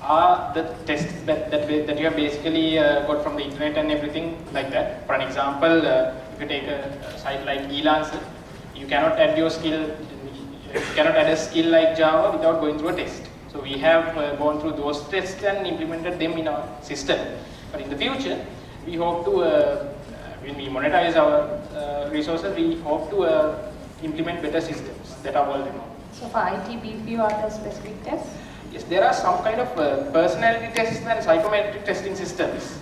are the tests that you have basically got from the internet and everything like that. For an example, if you take a site like eLancer, you cannot add your skill. You cannot add a skill like Java without going through a test. So we have gone through those tests and implemented them in our system. But in the future, we hope to, when we monetize our resources, we hope to implement better systems that are world renowned. So for IT, BPO, are there specific tests? Yes, there are some kind of personality tests and psychometric testing systems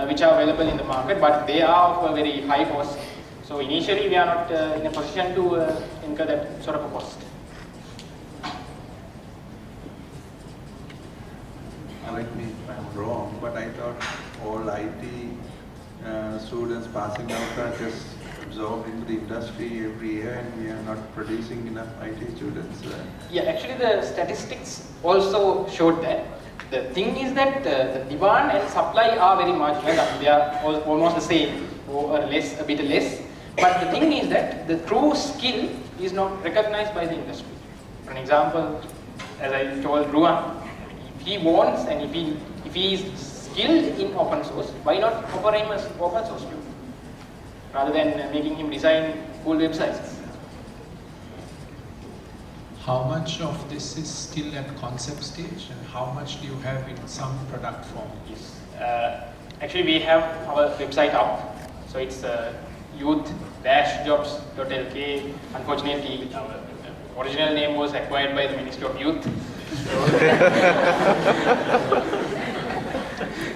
which are available in the market, but they are of a very high cost. So initially, we are not in a position to incur that sort of a cost. Correct me if I'm wrong, but I thought all IT students passing out are just absorbed into the industry every year, and we are not producing enough IT students. Yeah, actually the statistics also showed that. The thing is that the demand and supply are very marginal. They are almost the same or less, a bit less. But the thing is that the true skill is not recognized by the industry. For an example, as I told Ruan, if he wants and if he is skilled in open source, why not offer him as open source tool rather than making him design cool websites? How much of this is still at concept stage, and how much do you have in some product form? Yes. Actually, we have our website up. So it's youth-jobs.lk. Unfortunately, our original name was acquired by the Ministry of Youth.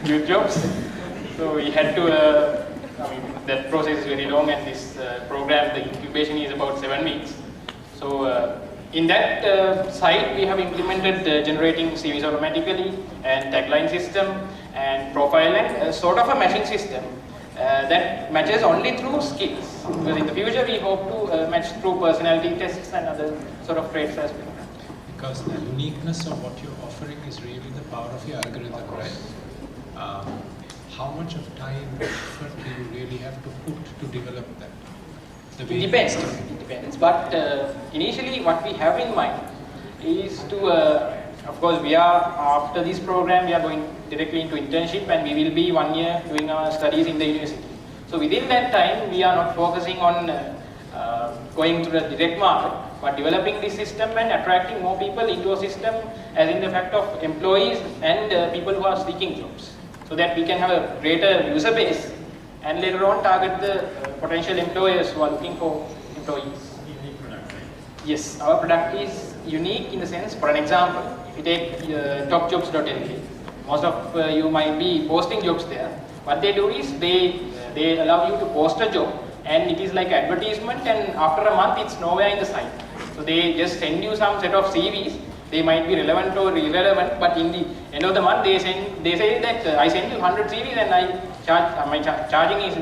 Youth Jobs. So we had to, that process is very long, and this program, the incubation is about 7 weeks. So in that site, we have implemented generating CVs automatically, and tagline system, and profile, and sort of a matching system that matches only through skills. Because in the future, we hope to match through personality tests and other sort of traits as well. Because the uniqueness of what you're offering is really the power of your algorithm, right? How much of time and effort do you really have to put to develop that? It depends. But initially, what we have in mind is to, of course, we are, after this program, we are going directly into internship, and we will be 1 year doing our studies in the university. So within that time, we are not focusing on going to the direct market, but developing this system and attracting more people into a system, as in the fact of employees and people who are seeking jobs, so that we can have a greater user base and later on target the potential employers who are looking for employees. Unique product, right? Yes, our product is unique in the sense, for an example, if you take topjobs.lk, most of you might be posting jobs there. What they do is they allow you to post a job, and it is like advertisement, and after a month it's nowhere in the site. So they just send you some set of CVs. They might be relevant or irrelevant, but in the end of the month they say that I send you 100 CVs and I charge, my charging is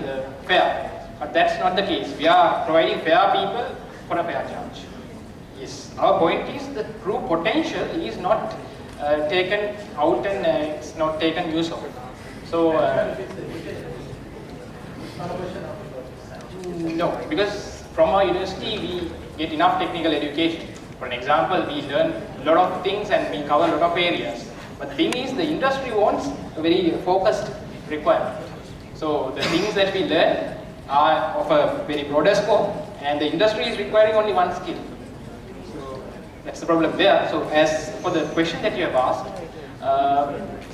fair. But that's not the case. We are providing fair people for a fair charge. Yes, our point is the true potential is not taken out, and it's not taken use of. So no, because from our university we get enough technical education. For an example, we learn a lot of things and we cover a lot of areas. But the thing is, the industry wants a very focused requirement. So the things that we learn are of a very broader scope, and the industry is requiring only one skill. So that's the problem there. So as for the question that you have asked,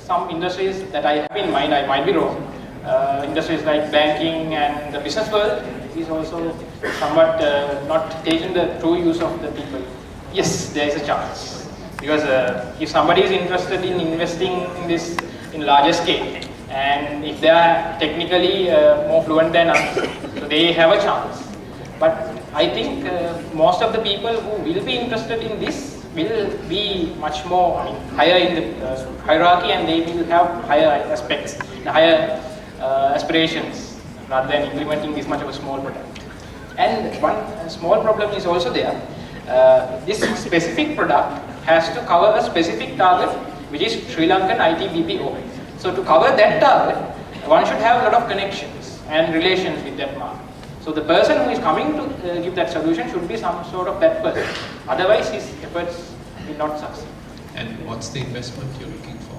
some industries that I have in mind, I might be wrong. Industries like banking and the business world is also somewhat not taking the true use of the people. Yes, there is a chance. Because if somebody is interested in investing in this in larger scale, and if they are technically more fluent than us, so they have a chance. But I think most of the people who will be interested in this will be much more higher in the hierarchy, and they will have higher aspects, higher aspirations, rather than implementing this much of a small product. And one small problem is also there. This specific product has to cover a specific target, which is Sri Lankan IT BPO. So to cover that target, one should have a lot of connections and relations with that market. So the person who is coming to give that solution should be some sort of that person. Otherwise, his efforts will not succeed. And what's the investment you're looking for?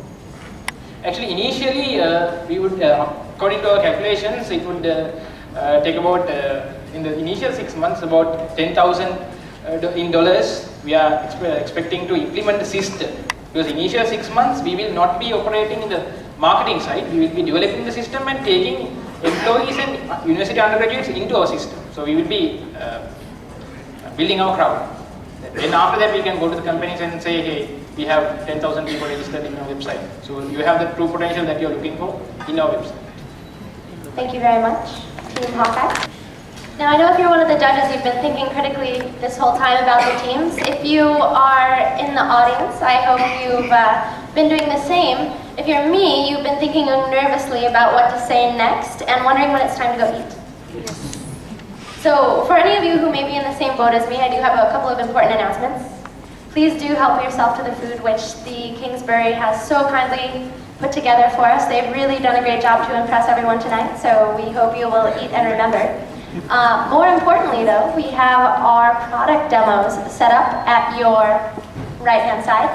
Actually, initially, we would, according to our calculations, it would take about, in the initial 6 months, about $10,000 in dollars. We are expecting to implement the system. Because initial 6 months, we will not be operating in the marketing side. We will be developing the system and taking employees and university undergraduates into our system. So we will be building our crowd. Then after that, we can go to the companies and say, hey, we have 10,000 people registered in our website. So you have the true potential that you're looking for in our website. Thank you very much, Team Hawkeye. Now I know if you're one of the judges, you've been thinking critically this whole time about the teams. If you are in the audience, I hope you've been doing the same. If you're me, you've been thinking nervously about what to say next and wondering when it's time to go eat. So for any of you who may be in the same boat as me, I do have a couple of important announcements. Please do help yourself to the food which the Kingsbury has so kindly put together for us. They've really done a great job to impress everyone tonight, so we hope you will eat and remember. More importantly though, we have our product demos set up at your right-hand side.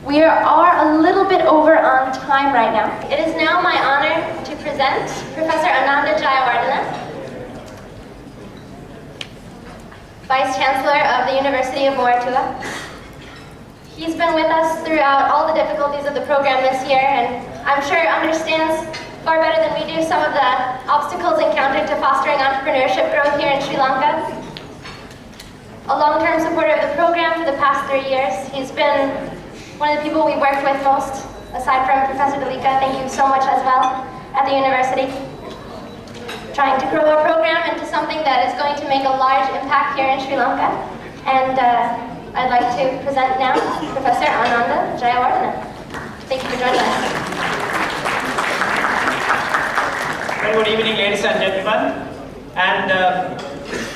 We are a little bit over on time right now. It is now my honor to present Professor Ananda Jayawardena, Vice Chancellor of the University of Moratuwa. He's been with us throughout all the difficulties of the program this year, and I'm sure understands far better than we do some of the obstacles encountered to fostering entrepreneurship growth here in Sri Lanka. A long-term supporter of the program for the past 3 years, he's been one of the people we worked with most, aside from Professor Dalika. Thank you so much as well at the university. Trying to grow our program into something that is going to make a large impact here in Sri Lanka. And I'd like to present now Professor Ananda Jayawardena. Thank you for joining us. Very good evening, ladies and gentlemen. And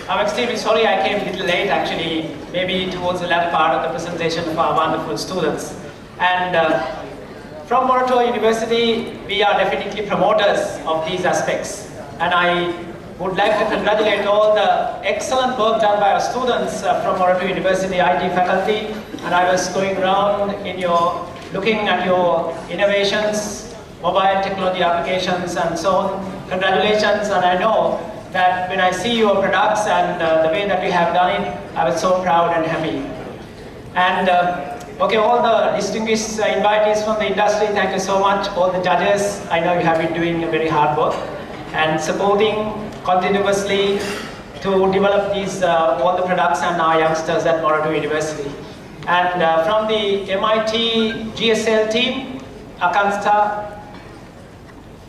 I'm extremely sorry I came a little late, actually, maybe towards the latter part of the presentation of our wonderful students. And from Moratuwa University, we are definitely promoters of these aspects. And I would like to congratulate all the excellent work done by our students from Moratuwa University IT faculty. And I was going around looking at your innovations, mobile technology applications and so on. Congratulations, and I know that when I see your products and the way that you have done it, I was so proud and happy. And okay, all the distinguished invitees from the industry, thank you so much. All the judges, I know you have been doing a very hard work and supporting continuously to develop these all the products and our youngsters at Moratuwa University. And from the MIT GSL team, Akansta,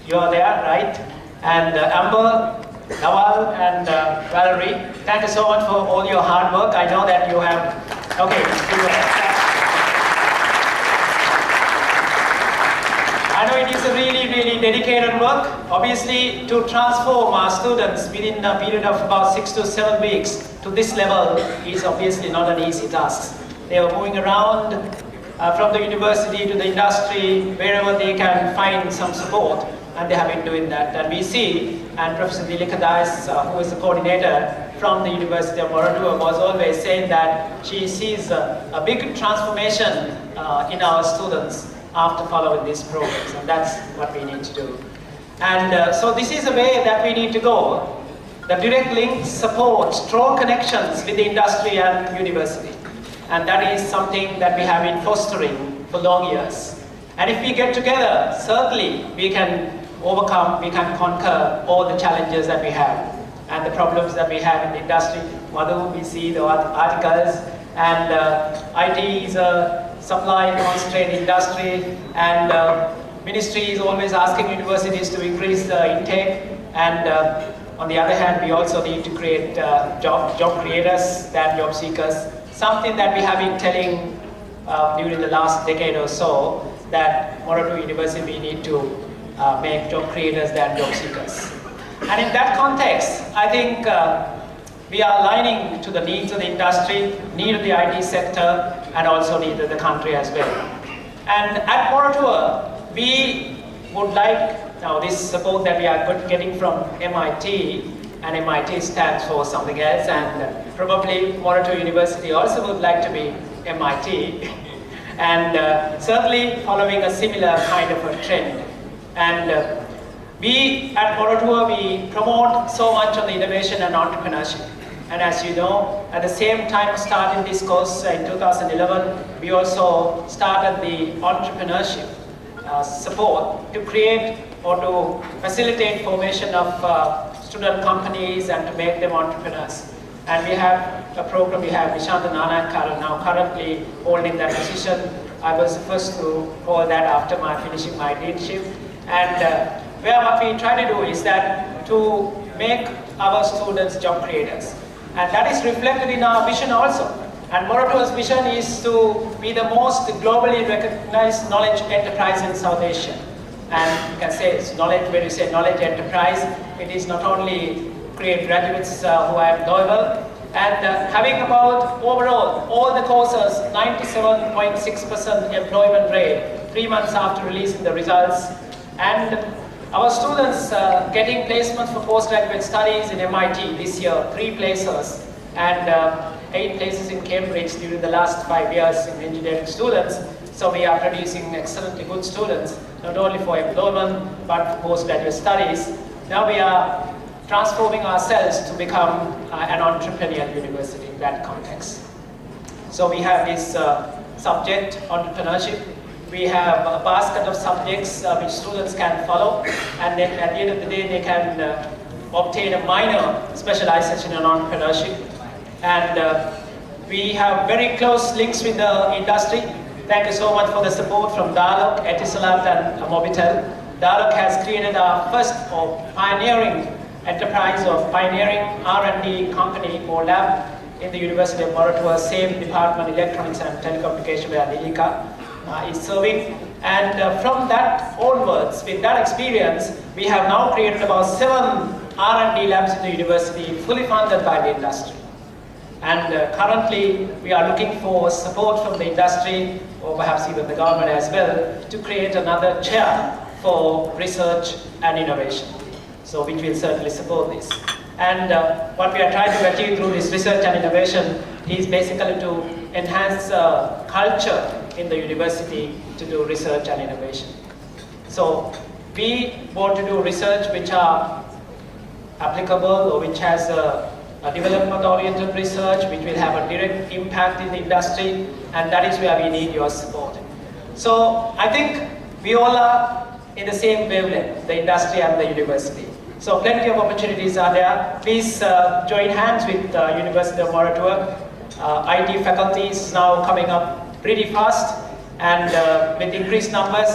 you are there, right? And Amber, Nawal, and Valerie, thank you so much for all your hard work. I know that you have, okay. I know it is a really dedicated work. Obviously, to transform our students within a period of about 6 to 7 weeks to this level is obviously not an easy task. They are moving around from the university to the industry, wherever they can find some support. And they have been doing that. And we see, and Professor Dilika Das, who is the coordinator from the University of Moratuwa, was always saying that she sees a big transformation in our students after following these programs, and that's what we need to do. And so this is a way that we need to go. The direct link supports strong connections with the industry and university. And that is something that we have been fostering for long years. And if we get together, certainly we can overcome, we can conquer all the challenges that we have and the problems that we have in the industry. Madhu, we see the articles, and IT is a supply constrained industry, and ministry is always asking universities to increase the intake, and on the other hand, we also need to create job creators than job seekers. Something that we have been telling during the last decade or so, that Moratuwa University, we need to make job creators than job seekers. And in that context, I think we are aligning to the needs of the industry, need of the IT sector, and also need of the country as well. And at Moratuwa, we would like, now this support that we are getting from MIT, and MIT stands for something else, and probably Moratuwa University also would like to be MIT, and certainly following a similar kind of a trend. And we at Moratuwa, we promote so much on the innovation and entrepreneurship. And as you know, at the same time of starting this course in 2011, we also started the entrepreneurship support to create or to facilitate formation of student companies and to make them entrepreneurs. And we have a program, we have Nishanta Nanayakkara now currently holding that position. I was the first to hold that after finishing my deanship. And where what we try to do is that to make our students job creators. And that is reflected in our vision also. And Moratuwa's vision is to be the most globally recognized knowledge enterprise in South Asia. And you can say it's knowledge, when you say knowledge enterprise, it is not only create graduates who are employable, and having about overall all the courses 97.6% employment rate 3 months after releasing the results, and our students getting placements for postgraduate studies in MIT this year, 3 places, and 8 places in Cambridge during the last 5 years in engineering students. So we are producing excellently good students, not only for employment, but for postgraduate studies. Now we are transforming ourselves to become an entrepreneurial university in that context. So we have this subject, entrepreneurship. We have a basket of subjects which students can follow, and then at the end of the day they can obtain a minor specialization in entrepreneurship. And we have very close links with the industry. Thank you so much for the support from Dialog, Etisalat and Mobitel. Dialog has created our first pioneering enterprise of pioneering R&D company or lab in the University of Moratuwa, same department, Electronics and Telecommunication, where Nilika is serving. And from that onwards, with that experience, we have now created about 7 R&D labs in the university, fully funded by the industry. And currently, we are looking for support from the industry, or perhaps even the government as well, to create another chair for research and innovation. So which will certainly support this. And what we are trying to achieve through this research and innovation is basically to enhance culture in the university to do research and innovation. So we want to do research which are applicable or which has a development-oriented research which will have a direct impact in the industry, and that is where we need your support. So I think we all are in the same wavelength, the industry and the university. So plenty of opportunities are there. Please join hands with University of Moratuwa. IT faculty is now coming up pretty fast, and with increased numbers,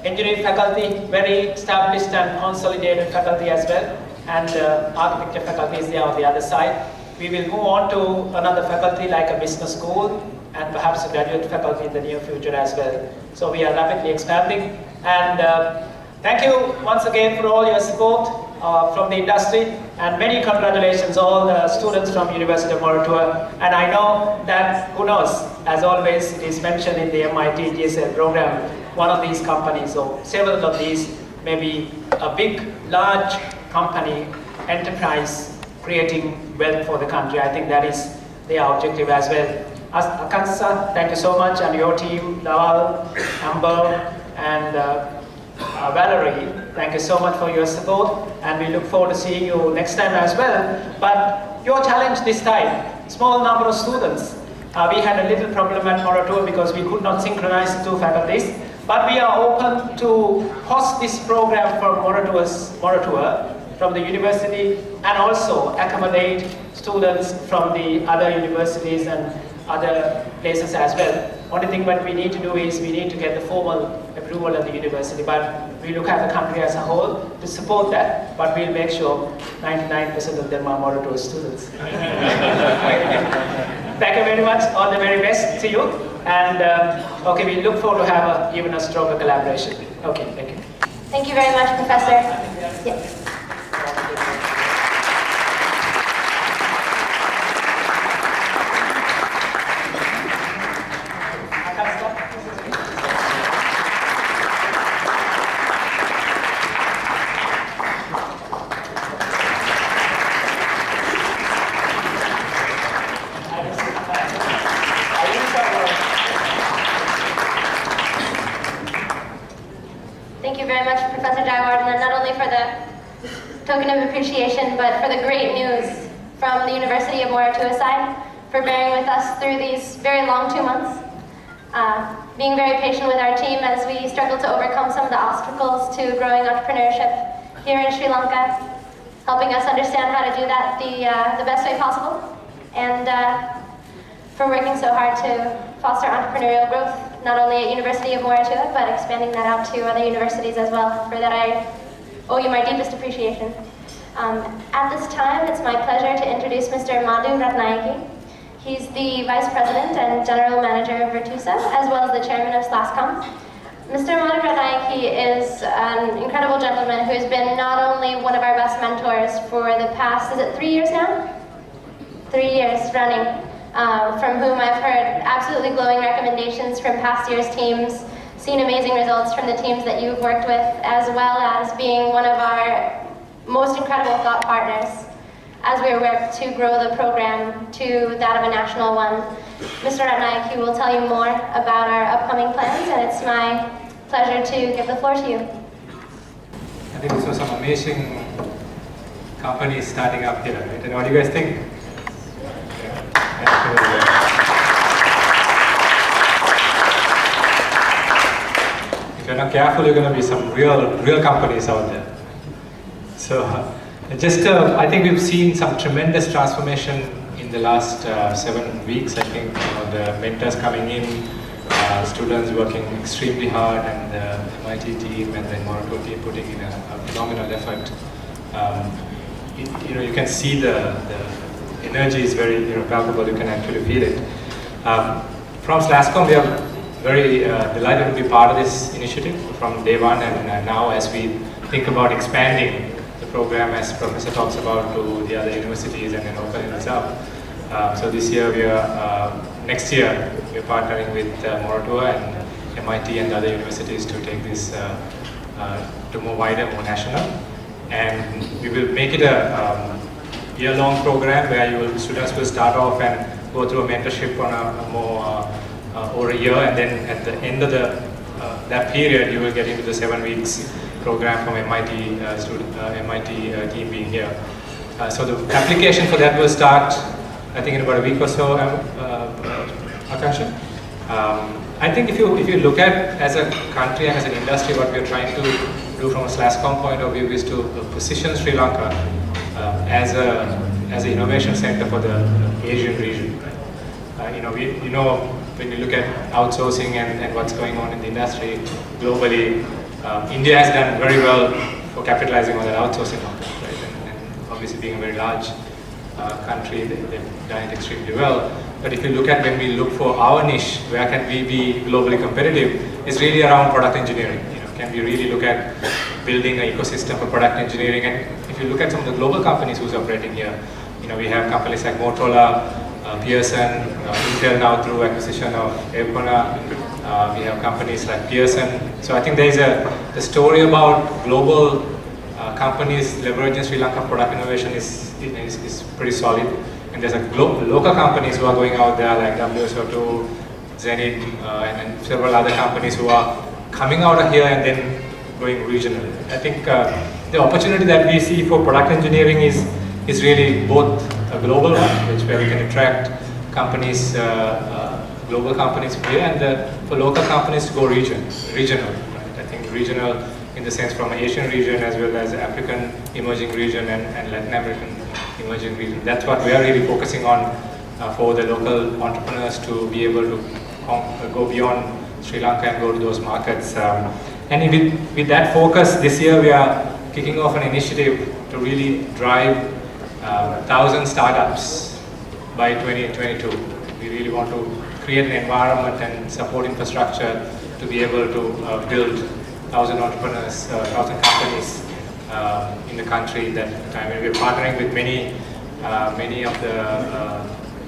engineering faculty, very established and consolidated faculty as well, and architecture faculty is there on the other side. We will move on to another faculty like a business school and perhaps a graduate faculty in the near future as well. So we are rapidly expanding, and thank you once again for all your support from the industry, and many congratulations all the students from University of Moratuwa. And I know that, who knows, as always it is mentioned in the MIT GSL program, one of these companies or several of these may be a big, large company, enterprise, creating wealth for the country. I think that is their objective as well. Akansa, thank you so much, and your team, Lawal, Amber, and Valerie, thank you so much for your support, and we look forward to seeing you next time as well. But your challenge this time, small number of students. We had a little problem at Moratuwa because we could not synchronize the two faculties, but we are open to host this program for Moratuwa from the university and also accommodate students from the other universities and other places as well. Only thing what we need to do is we need to get the formal approval at the university, but we look at the country as a whole to support that, but we'll make sure 99% of them are Moratuwa students. Thank you very much, all the very best to you, and okay, we look forward to have even a stronger collaboration. Okay, thank you. Thank you very much, Professor. Yes. Thank you very much, Professor Jayawardena, not only for the token of appreciation, but for the great news from the University of Moratuwa side, for bearing with us through these very long 2 months, being very patient with our team as we struggle to overcome some of the obstacles to growing entrepreneurship here in Sri Lanka, helping us understand how to do that the best way possible, and for working so hard to foster entrepreneurial growth, not only at University of Moratuwa, but expanding that out to other universities as well. For that I owe you my deepest appreciation. At this time, it's my pleasure to introduce Mr. Madhu Ratnayake. He's the Vice President and General Manager of Virtusa, as well as the Chairman of SLASCOM. Mr. Madhu Ratnayake is an incredible gentleman who has been not only one of our best mentors for the past, is it 3 years now? 3 years running. From whom I've heard absolutely glowing recommendations from past year's teams, seen amazing results from the teams that you've worked with, as well as being one of our most incredible thought partners as we work to grow the program to that of a national one. Mr. Ratnayake will tell you more about our upcoming plans, and it's my pleasure to give the floor to you. I think this was some amazing companies starting up here, right? And what do you guys think? If you're not careful, you're going to be some real companies out there. So, I think we've seen some tremendous transformation in the last 7 weeks. I think the mentors coming in, students working extremely hard, and the MIT team and the Moratuwa team putting in a phenomenal effort. You can see the energy is very palpable. You can actually feel it. From SLASCOM, we are very delighted to be part of this initiative from day one, and now as we think about expanding the program, as Professor talks about, to the other universities and then opening this up. So this year next year we are partnering with Moratuwa and MIT and other universities to take this to more wider, more national, and we will make it a year-long program where students will start off and go through a mentorship on a more over a year, and then at the end of that period you will get into the 7 weeks program from MIT MIT team being here. So the application for that will start, I think, in about a week or so. Akansha, I think if you look at as a country and as an industry, what we are trying to do from a SLASCOM point of view is to position Sri Lanka as an innovation center for the Asian region. When you look at outsourcing and what's going on in the industry globally, India has done very well for capitalizing on that outsourcing market, right? And obviously being a very large country, they've done it extremely well. But if you look at when we look for our niche, where can we be globally competitive, it's really around product engineering. Can we really look at building an ecosystem for product engineering? And if you look at some of the global companies who's operating here, we have companies like Motorola, Pearson, Intel now through acquisition of Epona. We have companies like Pearson. So I think there is the story about global companies leveraging Sri Lanka product innovation is pretty solid. And there's local companies who are going out there like WSO2, Zenith, and several other companies who are coming out of here and then going regional. I think the opportunity that we see for product engineering is really both a global one, where we can attract companies, global companies from here, and for local companies to go regional. Right? I think regional in the sense from Asian region as well as African emerging region and Latin American emerging region. That's what we are really focusing on for the local entrepreneurs to be able to go beyond Sri Lanka and go to those markets. And with that focus, this year we are kicking off an initiative to really drive 1,000 startups by 2022. We really want to create an environment and support infrastructure to be able to build 1,000 entrepreneurs, 1,000 companies in the the that time. And we're partnering with many of the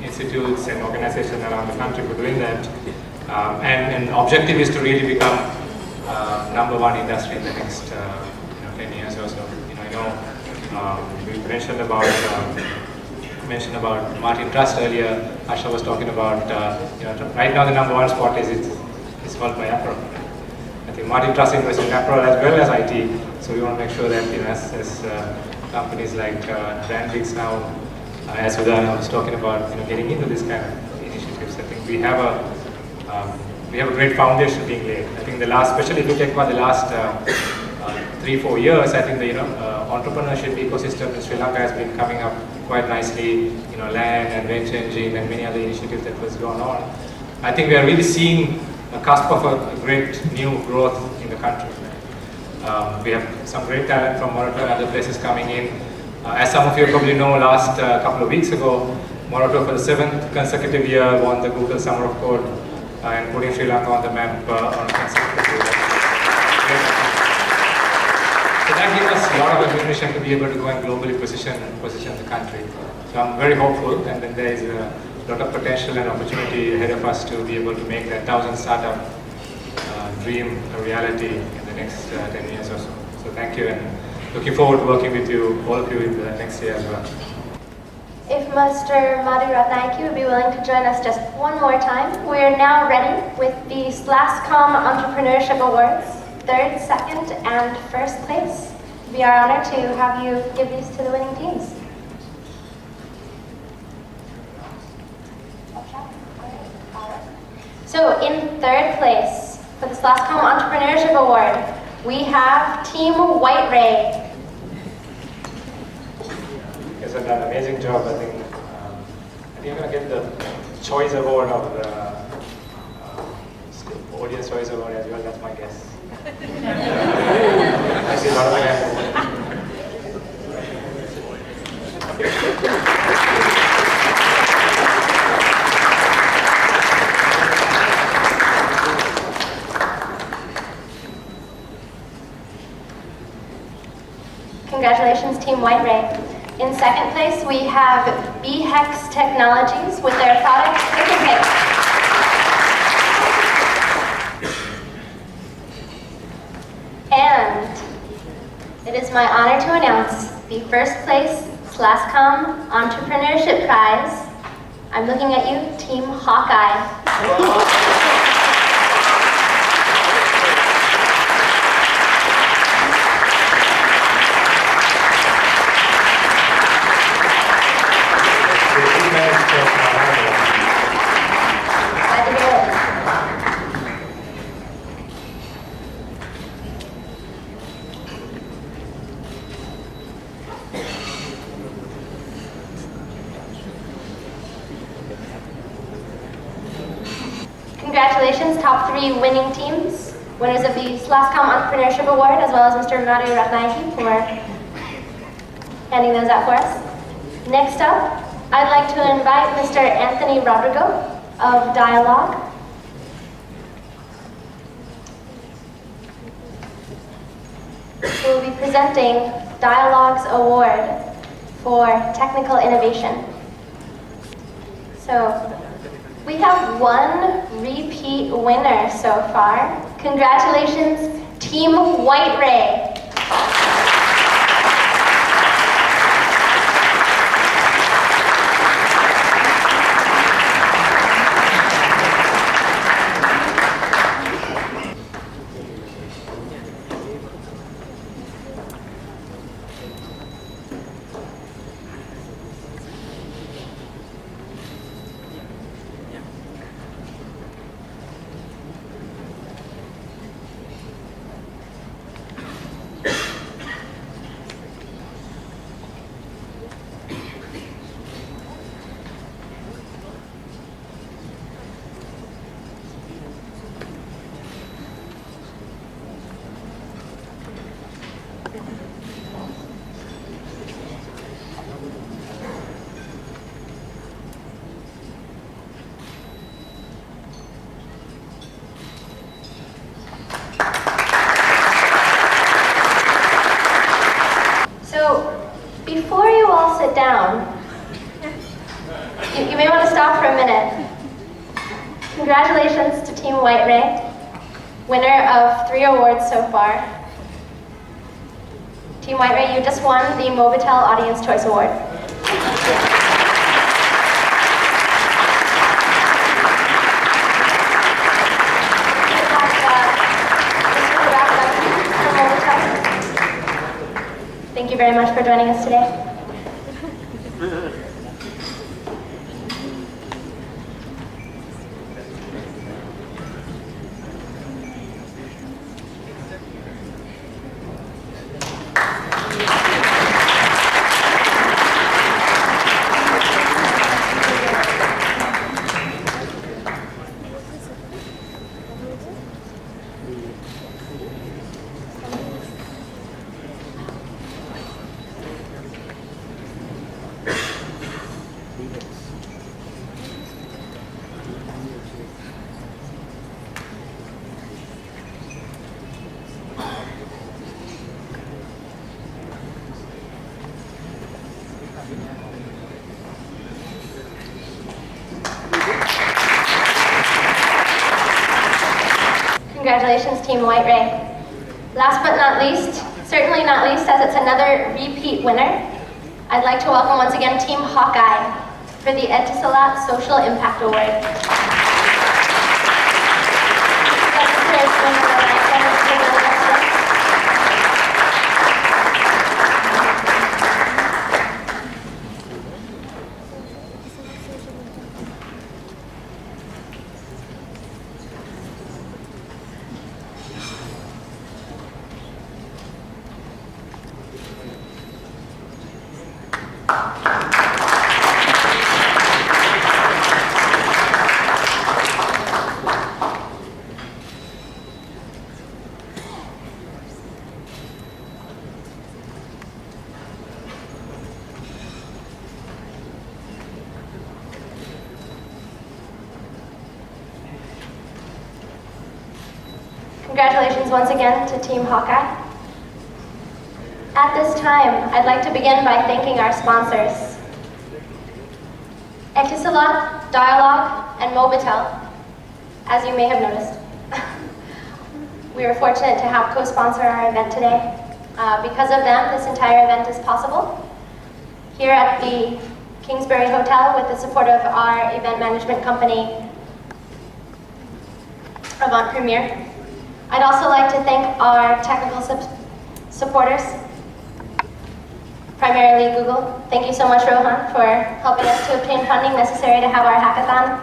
institutes and organizations around the country for doing that. And objective is to really become #1 industry in the next 10 years or so. We mentioned about Martin Trust earlier. Asha was talking about right now the #1 spot is held by Apple. I think Martin Trust invests in Apple as well as IT, so we want to make sure that as companies like Brandix now, as Udana was talking about, getting into this kind of initiatives. I think we have a great foundation being laid. I think especially if you take about the last 3-4 years, I think the entrepreneurship ecosystem in Sri Lanka has been coming up quite nicely. Land and Venture Engine and many other initiatives that was going on. I think we are really seeing a cusp of a great new growth in the country. We have some great talent from Morato and other places coming in. As some of you probably know, last couple of weeks ago, Morato for the 7th consecutive year won the Google Summer of Code and putting Sri Lanka on the map on a consecutive year. So that gives us a lot of ammunition to be able to go and globally position the country. So I'm very hopeful, and then there is a lot of potential and opportunity ahead of us to be able to make that 1,000 startup dream a reality in the next 10 years or so. So thank you, and looking forward to working with you, all of you, in the next year as well. If Mr. Madhu Ratnayake would be willing to join us just one more time. We are now ready with the SLASCOM Entrepreneurship Awards, 3rd, 2nd, and 1st place. It'd be our honor to have you give these to the winning teams. So in 3rd place for the SLASCOM Entrepreneurship Award, we have Team White Ray. You guys have done an amazing job. I think you're going to get the Choice Award of the Audience Choice Award as well. That's my guess. I see a lot of hands. Congratulations, Team White Ray. In 2nd place, we have BHEX Technologies with their product, Pick and Pick. And it is my honor to announce the 1st place SLASCOM Entrepreneurship Prize. I'm looking at you, Team Hawkeye. Congratulations, top 3 winning teams, winners of the SLASCOM Entrepreneurship Award, as well as Mr. Madhu Ratnayake for handing those out for us. Next up, I'd like to invite Mr. Anthony Rodrigo of Dialogue. Who will be presenting Dialogue's Award for Technical Innovation. So, we have 1 repeat winner so far. Congratulations, Team White Ray. Congratulations to Team White Ray, winner of 3 awards so far. Team White Ray, you just won the Mobitel Audience Choice Award. Thank you very much for joining us today. Congratulations, Team White Ray. Last but not least, certainly not least, as it's another repeat winner, I'd like to welcome once again Team Hawkeye for the Etisalat Social Impact Award. Congratulations once again to Team Hawkeye. At this time, I'd like to begin by thanking our sponsors, Etisalat, Dialogue, and Mobitel, as you may have noticed. We are fortunate to have co-sponsor our event today. Because of them, this entire event is possible. Here at the Kingsbury Hotel with the support of our event management company, Avant Premier. I'd also like to thank our technical supporters, primarily Google. Thank you so much, Rohan, for helping us to obtain funding necessary to have our hackathon.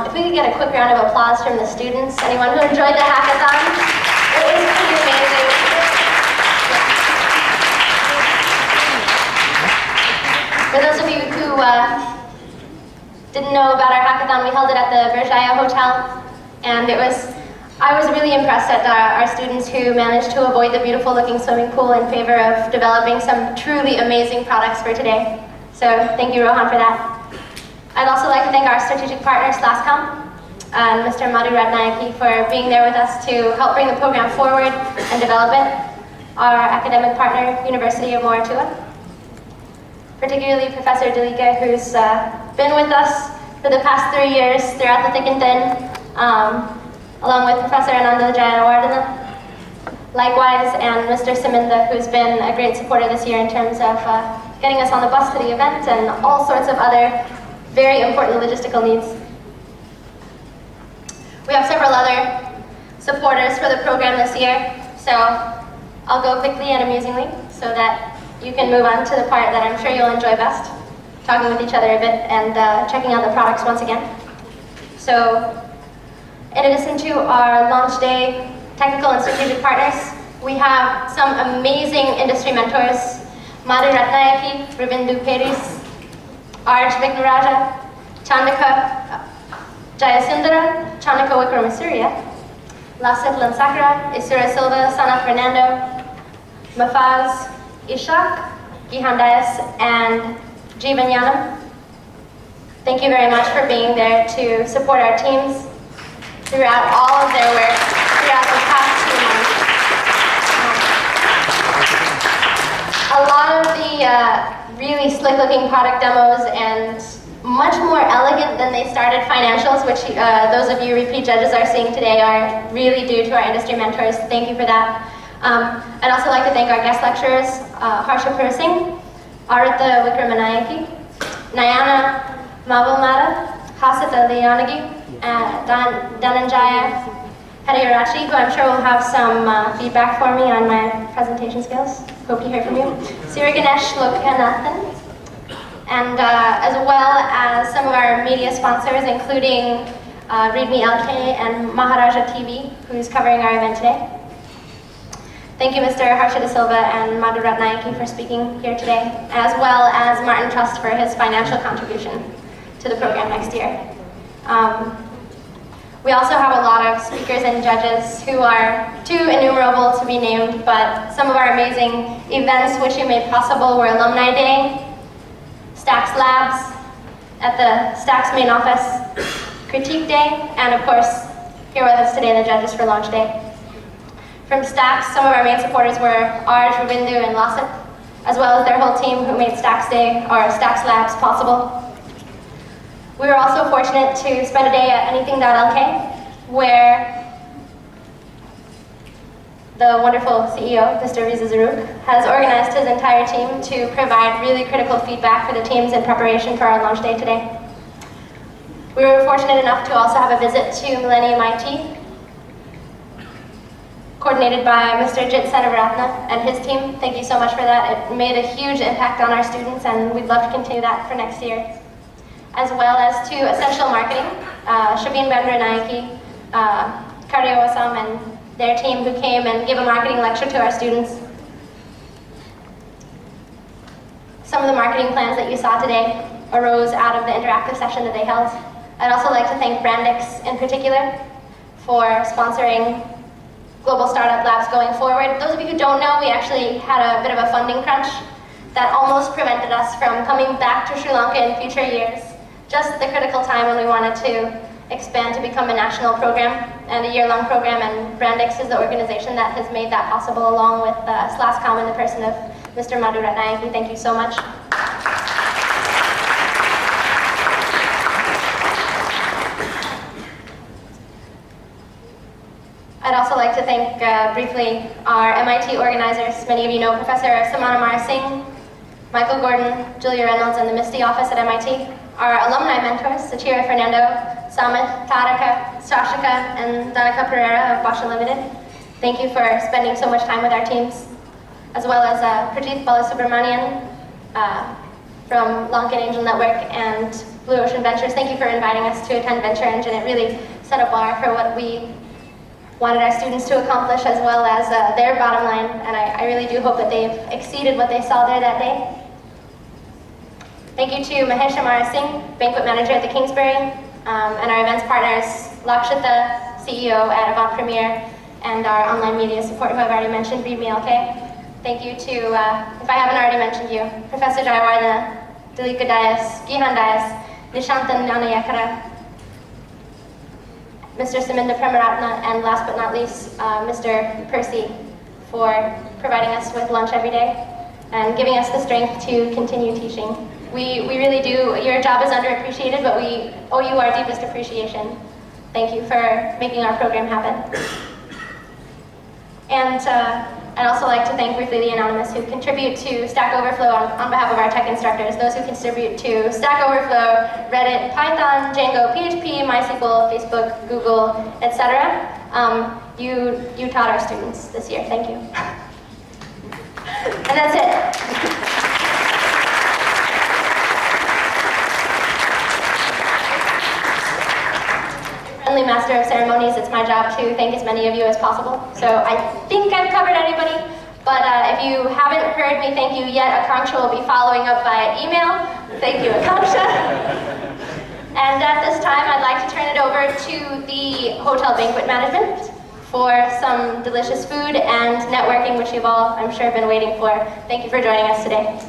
If we could get a quick round of applause from the students, anyone who enjoyed the hackathon, it was pretty amazing. For those of you who didn't know about our hackathon, we held it at the Verjaya Hotel, and I was really impressed at our students who managed to avoid the beautiful looking swimming pool in favor of developing some truly amazing products for today. So thank you, Rohan, for that. I'd also like to thank our strategic partner, SLASCOM, and Mr. Madhu Ratnayake for being there with us to help bring the program forward and develop it. Our academic partner, University of Moratuwa, particularly Professor Delika, who's been with us for the past 3 years throughout the thick and thin, along with Professor Ananda Jayawardena, likewise, and Mr. Siminda, who's been a great supporter this year in terms of getting us on the bus to the event and all sorts of other very important logistical needs. We have several other supporters for the program this year, so I'll go quickly and amusingly so that you can move on to the part that I'm sure you'll enjoy best, talking with each other a bit and checking out the products once again. So, in addition to our launch day technical and strategic partners, we have some amazing industry mentors, Madhu Ratnayake, Ravindu Peris, Arj Vignaraja, Chandika Jayasundara, Chandika Wickramasuriya, Lasit Lansakra, Isura Silva, Sana Fernando, Mafaz Ishak, Gihandayas, and Jeevan Yanam. Thank you very much for being there to support our teams throughout all of their work throughout the past 2 months. A lot of the really slick looking product demos and much more elegant than they started financials, which those of you repeat judges are seeing today are really due to our industry mentors. Thank you for that. I'd also like to thank our guest lecturers, Harsha Pursing, Aritha Wickramanayake, Nayana Mavamata, Hasitha Leonagi, Dhananjaya Hedayarachi, who I'm sure will have some feedback for me on my presentation skills. Hope to hear from you. Siri Ganesh Lokanathan, and as well as some of our media sponsors, including ReadMe LK and Maharaja TV, who's covering our event today. Thank you, Mr. Harsha De Silva and Madhu Ratnayake for speaking here today, as well as Martin Trust for his financial contribution to the program next year. We also have a lot of speakers and judges who are too innumerable to be named, but some of our amazing events which you made possible were Alumni Day, Stax Labs at the Stax main office, Critique Day, and of course, here with us today, the judges for Launch Day. From Stax, some of our main supporters were Arj, Ravindu, and Lassit, as well as their whole team who made Stax Day, or Stax Labs, possible. We were also fortunate to spend a day at Anything.lk, where the wonderful CEO, Mr. Riza Zaruk, has organized his entire team to provide really critical feedback for the teams in preparation for our launch day today. We were fortunate enough to also have a visit to Millennium IT, coordinated by Mr. Jit Senavaratna and his team. Thank you so much for that. It made a huge impact on our students, and we'd love to continue that for next year. As well as to Essential Marketing, Shabin Bandranayake, Kardio Assam, and their team who came and gave a marketing lecture to our students. Some of the marketing plans that you saw today arose out of the interactive session that they held. I'd also like to thank Brandix in particular for sponsoring Global Startup Labs going forward. Those of you who don't know, we actually had a bit of a funding crunch that almost prevented us from coming back to Sri Lanka in future years. Just the critical time when we wanted to expand to become a national program and a year-long program, and Brandix is the organization that has made that possible, along with SLASCOM in the person of Mr. Madhu Ratnayake. Thank you so much. I'd also like to thank briefly our MIT organizers. Many of you know Professor Samana Mara Singh, Michael Gordon, Julia Reynolds, and the Misty office at MIT. Our alumni mentors, Sachira Fernando, Samit, Taraka, Sashika, and Danica Pereira of Bosch Unlimited. Thank you for spending so much time with our teams. As well as Prajeet Balasubramanian from Lankan Angel Network and Blue Ocean Ventures. Thank you for inviting us to attend Venture Engine. It really set a bar for what we wanted our students to accomplish, as well as their bottom line, and I really do hope that they've exceeded what they saw there that day. Thank you to Mahesh Amara Singh, Banquet Manager at the Kingsbury, and our events partners, Lakshita, CEO at Avant Premier, and our online media support, who I've already mentioned, ReadMe LK. Thank you to, if I haven't already mentioned you, Professor Jayawardena, Dalika Dias, Gihan Dias, Nishantan Nanayakara, Mr. Saminda Premaratna, and last but not least, Mr. Percy, for providing us with lunch every day and giving us the strength to continue teaching. We really do, your job is underappreciated, but we owe you our deepest appreciation. Thank you for making our program happen. And I'd also like to thank briefly the Anonymous who contribute to Stack Overflow on behalf of our tech instructors, those who contribute to Stack Overflow, Reddit, Python, Django, PHP, MySQL, Facebook, Google, etc. You taught our students this year. Thank you. And that's it. Friendly master of ceremonies, it's my job to thank as many of you as possible. So I think I've covered everybody, but if you haven't heard me thank you yet, Akanksha will be following up via email. Thank you, Akanksha. And at this time, I'd like to turn it over to the hotel banquet management for some delicious food and networking, which you've all, I'm sure, been waiting for. Thank you for joining us today.